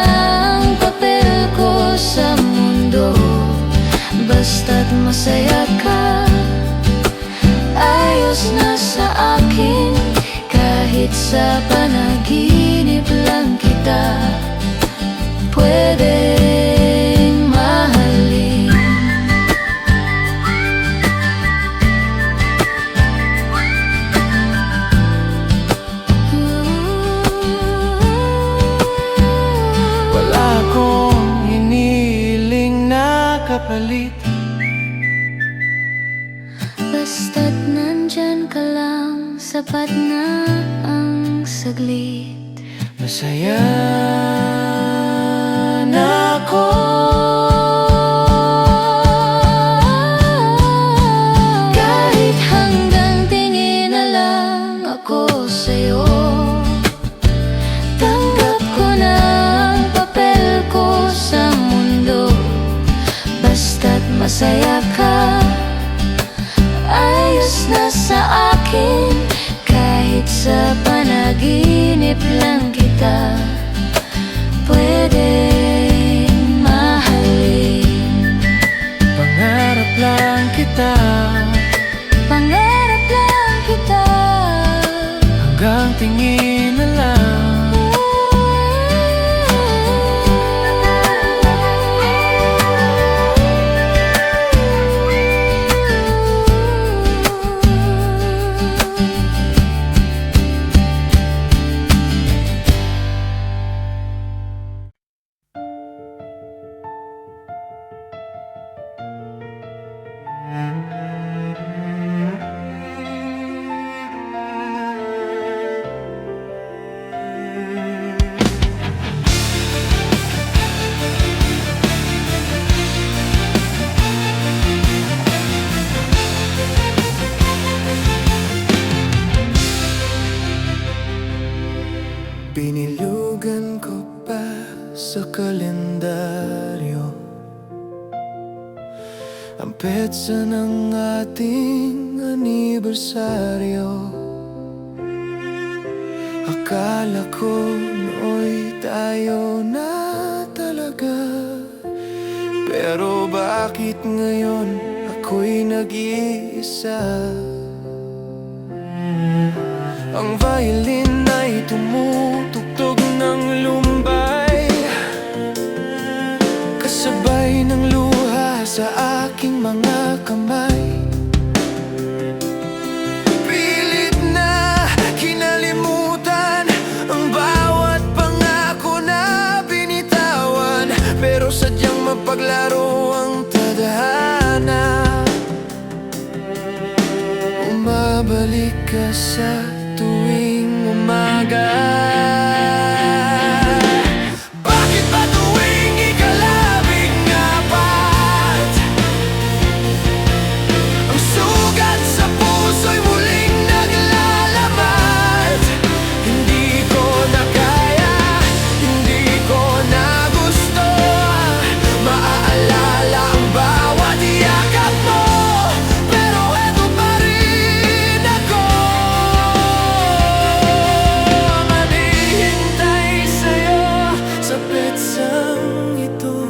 ang papel ko sa mundo. Basta't masaya ka, ayos na sa akin. Kahit sa panaginip lang kita pwedeng mahalin. wala akong hinihiling na kapalit. Basta't nandyan ka lang, sapat na ang saglit. Masaya na ako. Kahit hanggang tingin na lang ako sa'yo, tanggap ko na ang papel ko sa mundo. Basta't masaya ka, ayos na sa akin. Kahit sa panaginip lang kita pwedeng mahalin. Pangarap lang kita, Pangarap lang kita, hanggang tingin na lang. Binilugan ko pa sa kalendaryo ang petsa ng ating anibersaryo. Akala ko nooy tayo na talaga, pero bakit ngayon ako'y nag-iisa? Ang violin ay tumutugtog ng lumbay, kasabay ng luha sa aking mga kamay. Pilit na kinalimutan ang bawat pangako na binitawan. mapaglaro ang tadhana. Umabalik ka sa tuwing umaga. Bakit ba tuwing ikalabing-apat ang sugat sa puso'y muling naglalamat? Hindi ko na kaya, hindi ko na gusto maaalala ang bawat yakap mo, pero eto pa rin ako ang anihintay sa'yo sa petsang ito.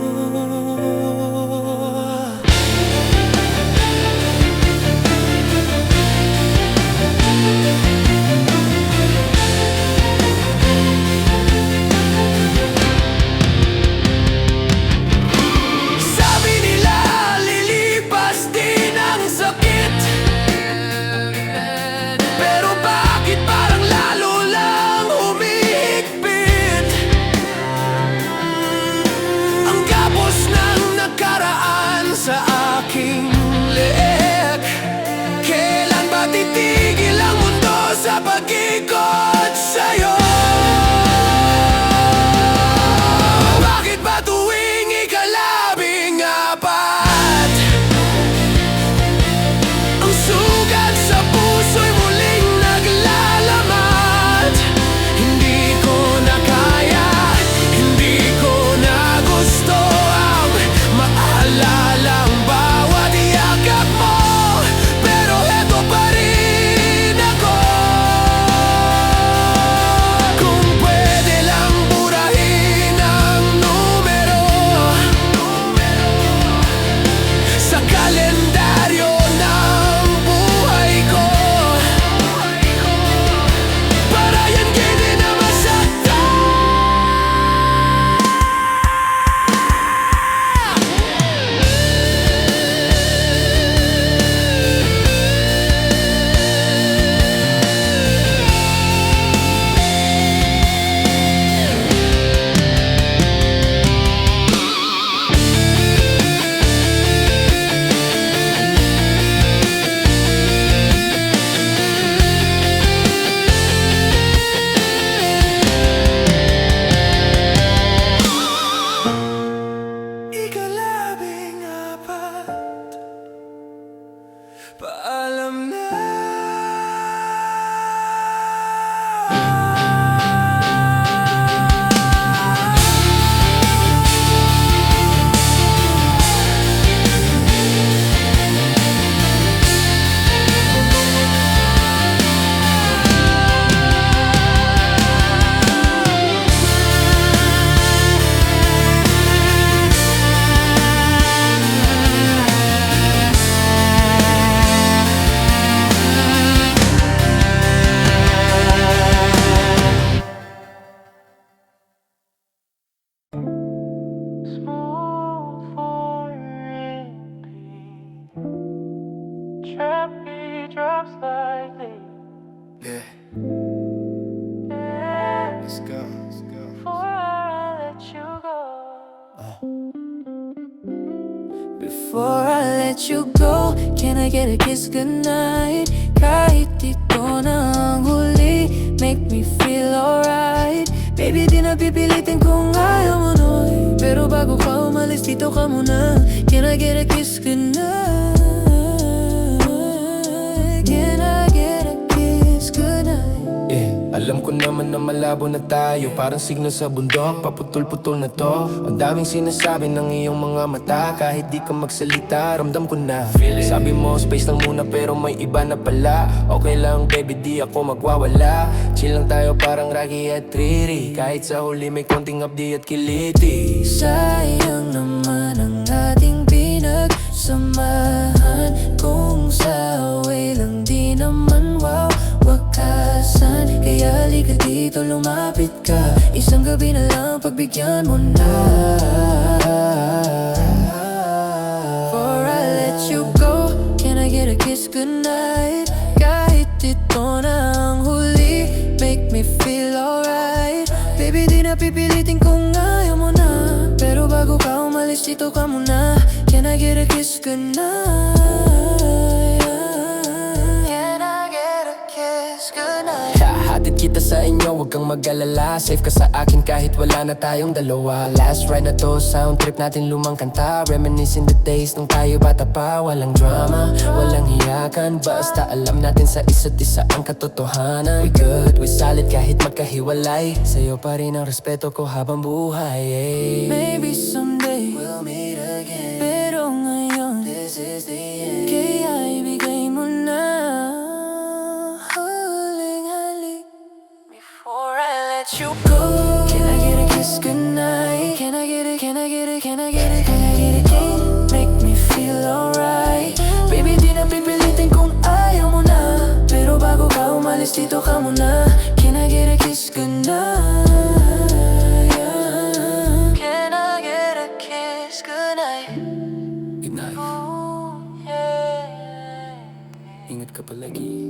Sabi nila lilipas din ang sakit, pero bakit parang lalo lang humihigpit? Ang gapos ng nakaraan sa aking leeg. Kailan ba titigil ang mundo sa pag-ikot sa'yo? Bakit ba tuwing ikalabing-apat ang sugat sa puso'y muling naglalamat? Hindi ko na kaya, hindi ko na gusto ang maalala ang bawat yakap mo, pero eto pa rin ako. Kung pwede lang burahin ang numero sa kalendaryo ng buhay ko, para yan di na masaktan. Ikalabing-apat, paalam na. Trap beat drops lightly. Yeah. Let's go. Before I let you go. Before I let you go, can I get a kiss goodnight? Kahit ito na ang huli, make me feel alright. Baby, di na pipilitin kung ayaw mo nun, pero bago ka umalis, dito ka muna. Can I get a kiss goodnight? Can I get a kiss goodnight? Alam ko naman na malabo na tayo, parang signal sa bundok, paputol-putol na to. Ang daming sinasabi ng iyong mga mata, kahit di ka magsalita, ramdam ko na. Sabi mo space lang muna, pero may iba na pala. Okay lang baby, di ako magwawala. Chill lang tayo parang Rocky at Riri, kahit sa huli may konting abdi at kiliti. Sayang naman ang ating pinagsamahan, kung sa away lang di naman wow wakasan. Kaya halika dito, lumapit ka, isang gabi na lang pagbigyan mo na. Before I let you go, can I get a kiss goodnight? Kahit ito na ang huli, make me feel alright. Baby, di na pipilitin kung ayaw mo na, pero bago ka umalis, umalis dito ka muna. Can I get a kiss goodnight? Can I get a kiss goodnight? Hatid kita sa inyo, huwag kang mag-alala. Safe ka sa akin kahit wala na tayong dalawa. Last ride na to, sound trip natin lumang kanta. Reminiscing the days nung tayo bata pa. Walang drama, walang hiyakan. Basta alam natin sa isa't isa ang katotohanan. We good, we solid kahit magkahiwalay. Sa'yo pa rin ang respeto ko habang buhay, Maybe someday we'll meet again. Pero ngayon, this is the end. Kaya ibigay mo na huling halik before I let you go. Can I get a kiss goodnight? Can I get it, can I get it, can I get it, can I get it? Make me feel alright. Baby, di na pipilitin kung ayaw mo na. Pero bago ka umalis dito ka muna. Can I get a kiss goodnight? Can I get a kiss goodnight? Good night. Ingat ka palagi.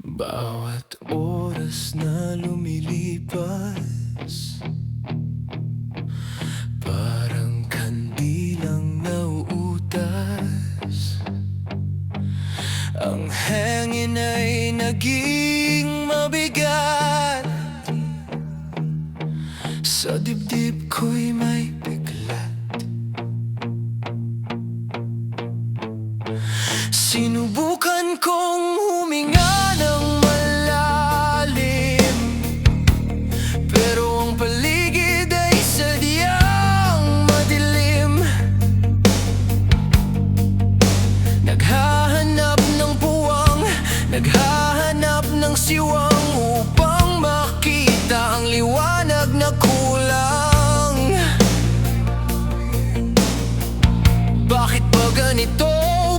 Bawat oras na lumilipas, parang kandilang nauutas. Ang hangin ay naging mabigat. Sa dibdib ko'y may biglat. Sinubukan kong huminga ng malalim, pero ang paligid ay sadyang madilim. Naghahanap ng puwang, naghahanap ng siwang, upang makita ang liwanag na kulang. Bakit ba ganito?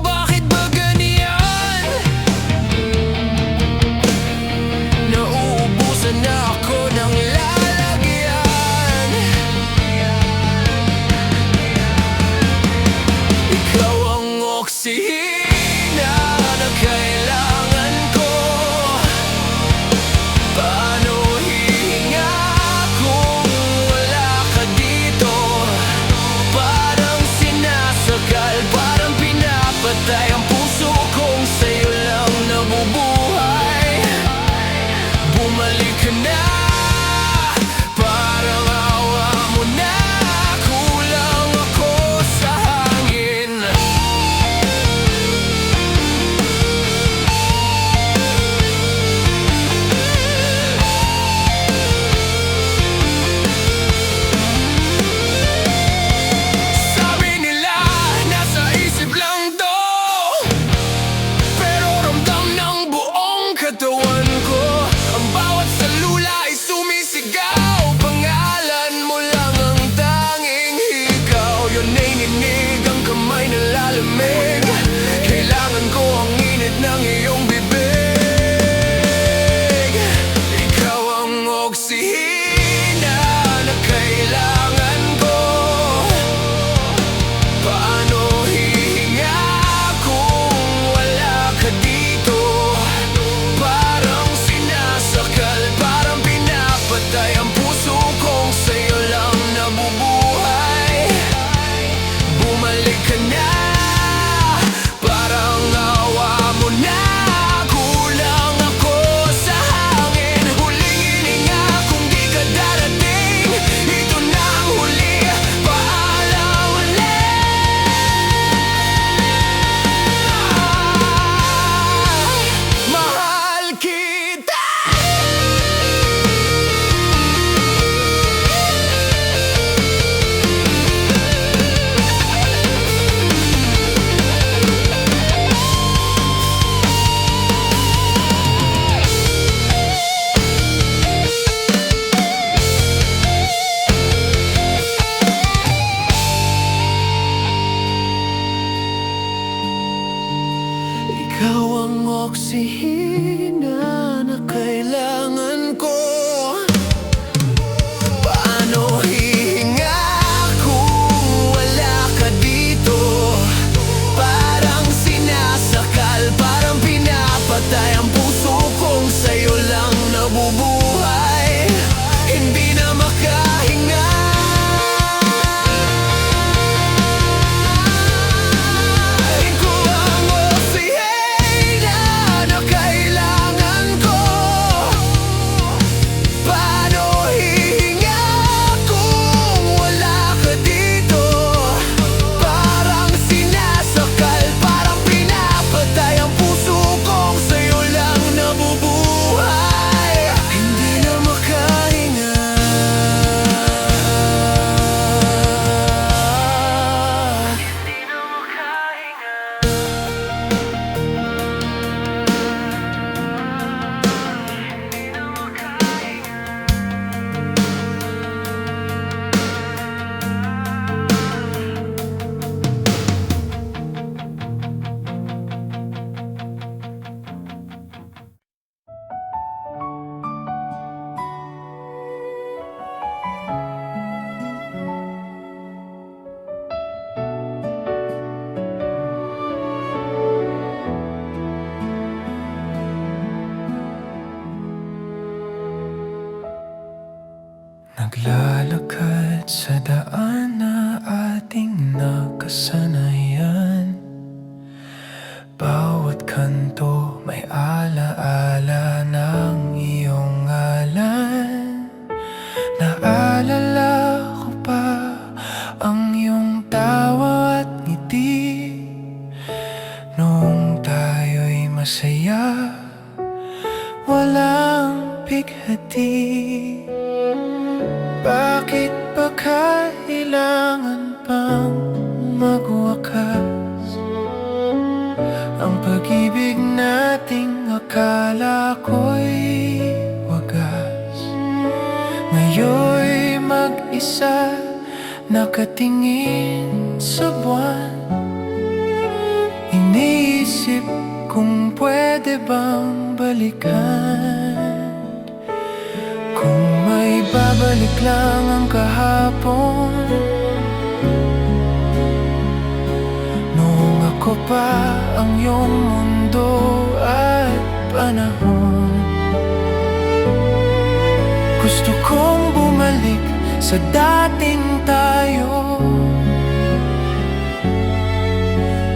Bakit ba ganyan? Nauubusan na ako ng lalagyan. Ikaw ang oksihina na kailangan ko. sa daan na ating nakasanayan. Bawat kanto may alaala ng iyong ngalan. Naalala ko pa ang iyong tawa at ngiti noong tayo'y masaya, walang bighati. Bakit ba kailangan pang magwakas ang pag-ibig nating akala ko'y wagas? Ngayon'y mag-isa nakatingin sa buwan, iniisip kung pwede bang balikan. Kung may babalik lang ang kahapon, noong ako pa ang iyong mundo at panahon. Gusto kong bumalik sa dating tayo,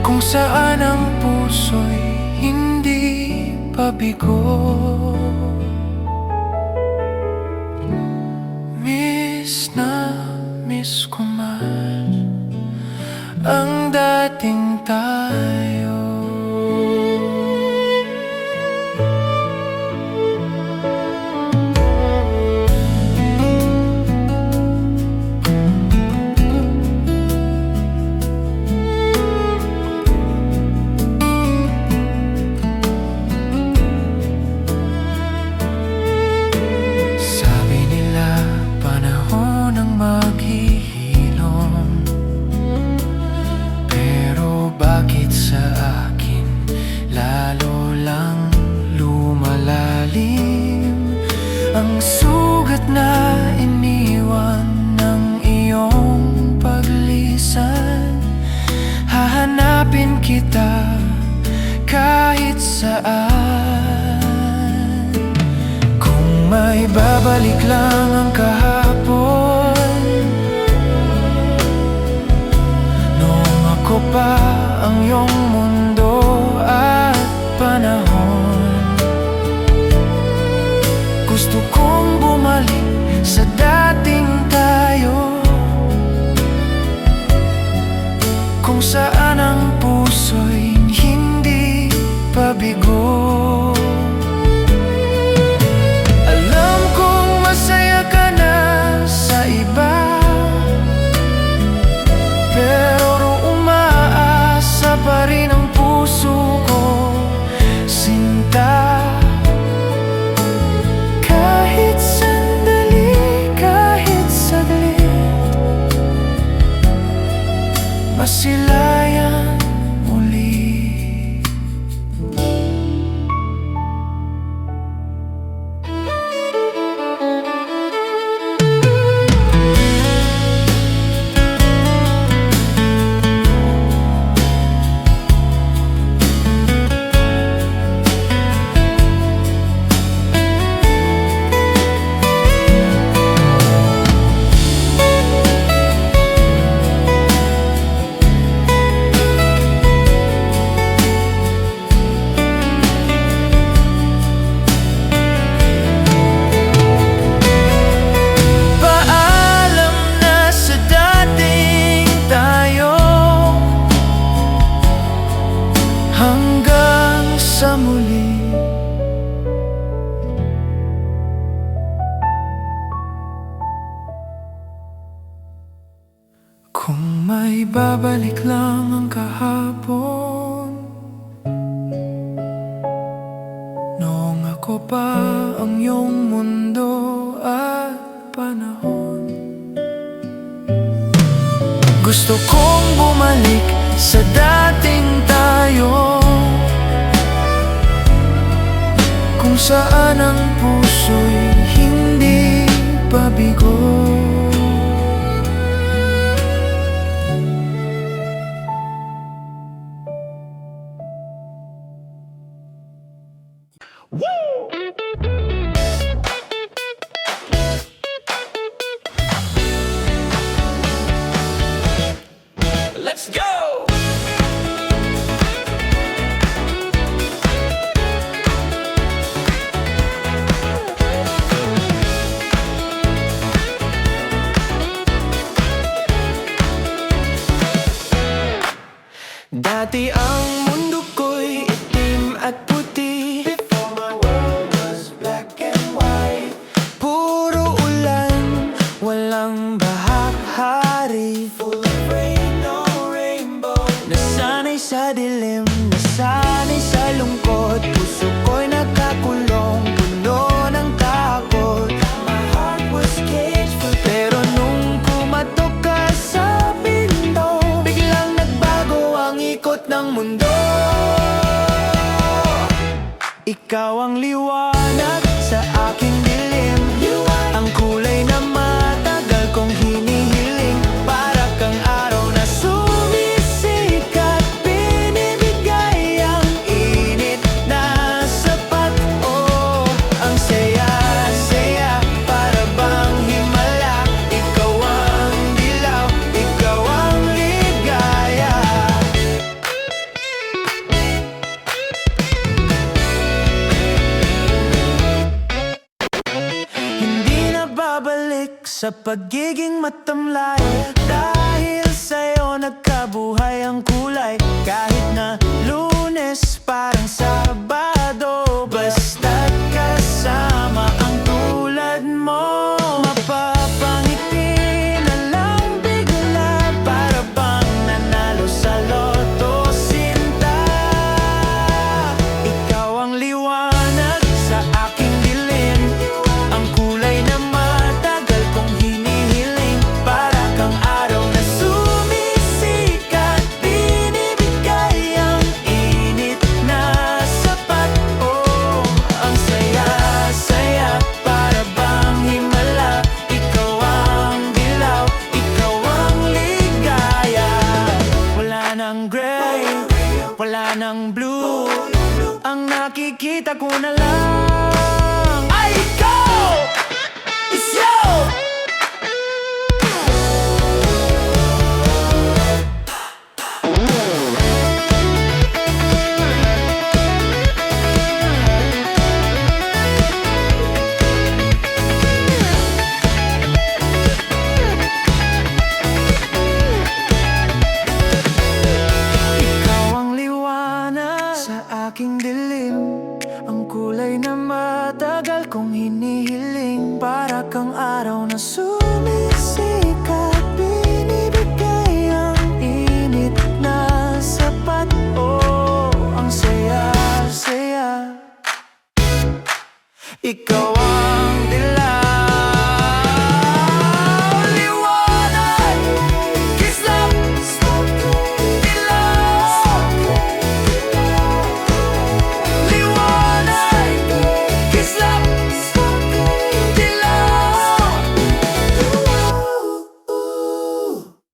kung saan ang puso'y hindi pabigo. Miss na miss ko man ang dating tayo. Sabi nila panahon ang maghihilom, pero bakit sa akin lalo lang lumalalim ang sugat na iniwan ng iyong paglisan? Hahanapin kita kahit saan. Kung may babalik lang ang kahapon, noong ako pa ang iyong mundo at panahon. Gusto kong bumalik sa dating tayo, kung saan ang puso'y hindi pabigo. Alam kong masaya ka na sa iba, pero umaasa pa rin ang puso ko, sinta. Kahit sandali, kahit saglit, masilayan muli. Paalam na sa dating tayo, hanggang sa muli. Kung may babalik lang ang kahapon, noong ako pa ang iyong mundo at panahon. Gusto kong bumalik sa dating tayo, kung saan ang puso'y hindi pabigo. Ikaw ang liwanag sa aking dilim, ang kulay na matagal kong hinihiling. Para kang araw na sumisikat, binibigay ang init na sapat. Oh, ang saya-saya, para bang himala. Ikaw ang dilaw, ikaw ang ligaya. Hindi na babalik sa pagiging matamlay, dahil sa'yo nagkabuhay ang kulay. Kahit na Lunes parang Sabado, basta't kasama ang tulad mo. Mapapangiti na lang bigla, para bang nanalo sa loto, sinta. Ikaw ang liwanag sa aking dilim, ang kulay na matagal kong hinihiling. Para kang araw na sumisikat, binibigay ang init na sapat. Oh, ang saya-saya, para bang himala. Ikaw ang dilaw, ikaw ang ligaya. Wala nang gray, wala nang blue, ang nakikita ko na lang ay ikaw! It's you! Ikaw ang liwanag sa aking dilim, ang kulay na matagal kong hinihiling. Para kang araw na sumisikat, binibigay ang init na sapat. Oh, ang saya-saya, ikaw ang dilaw.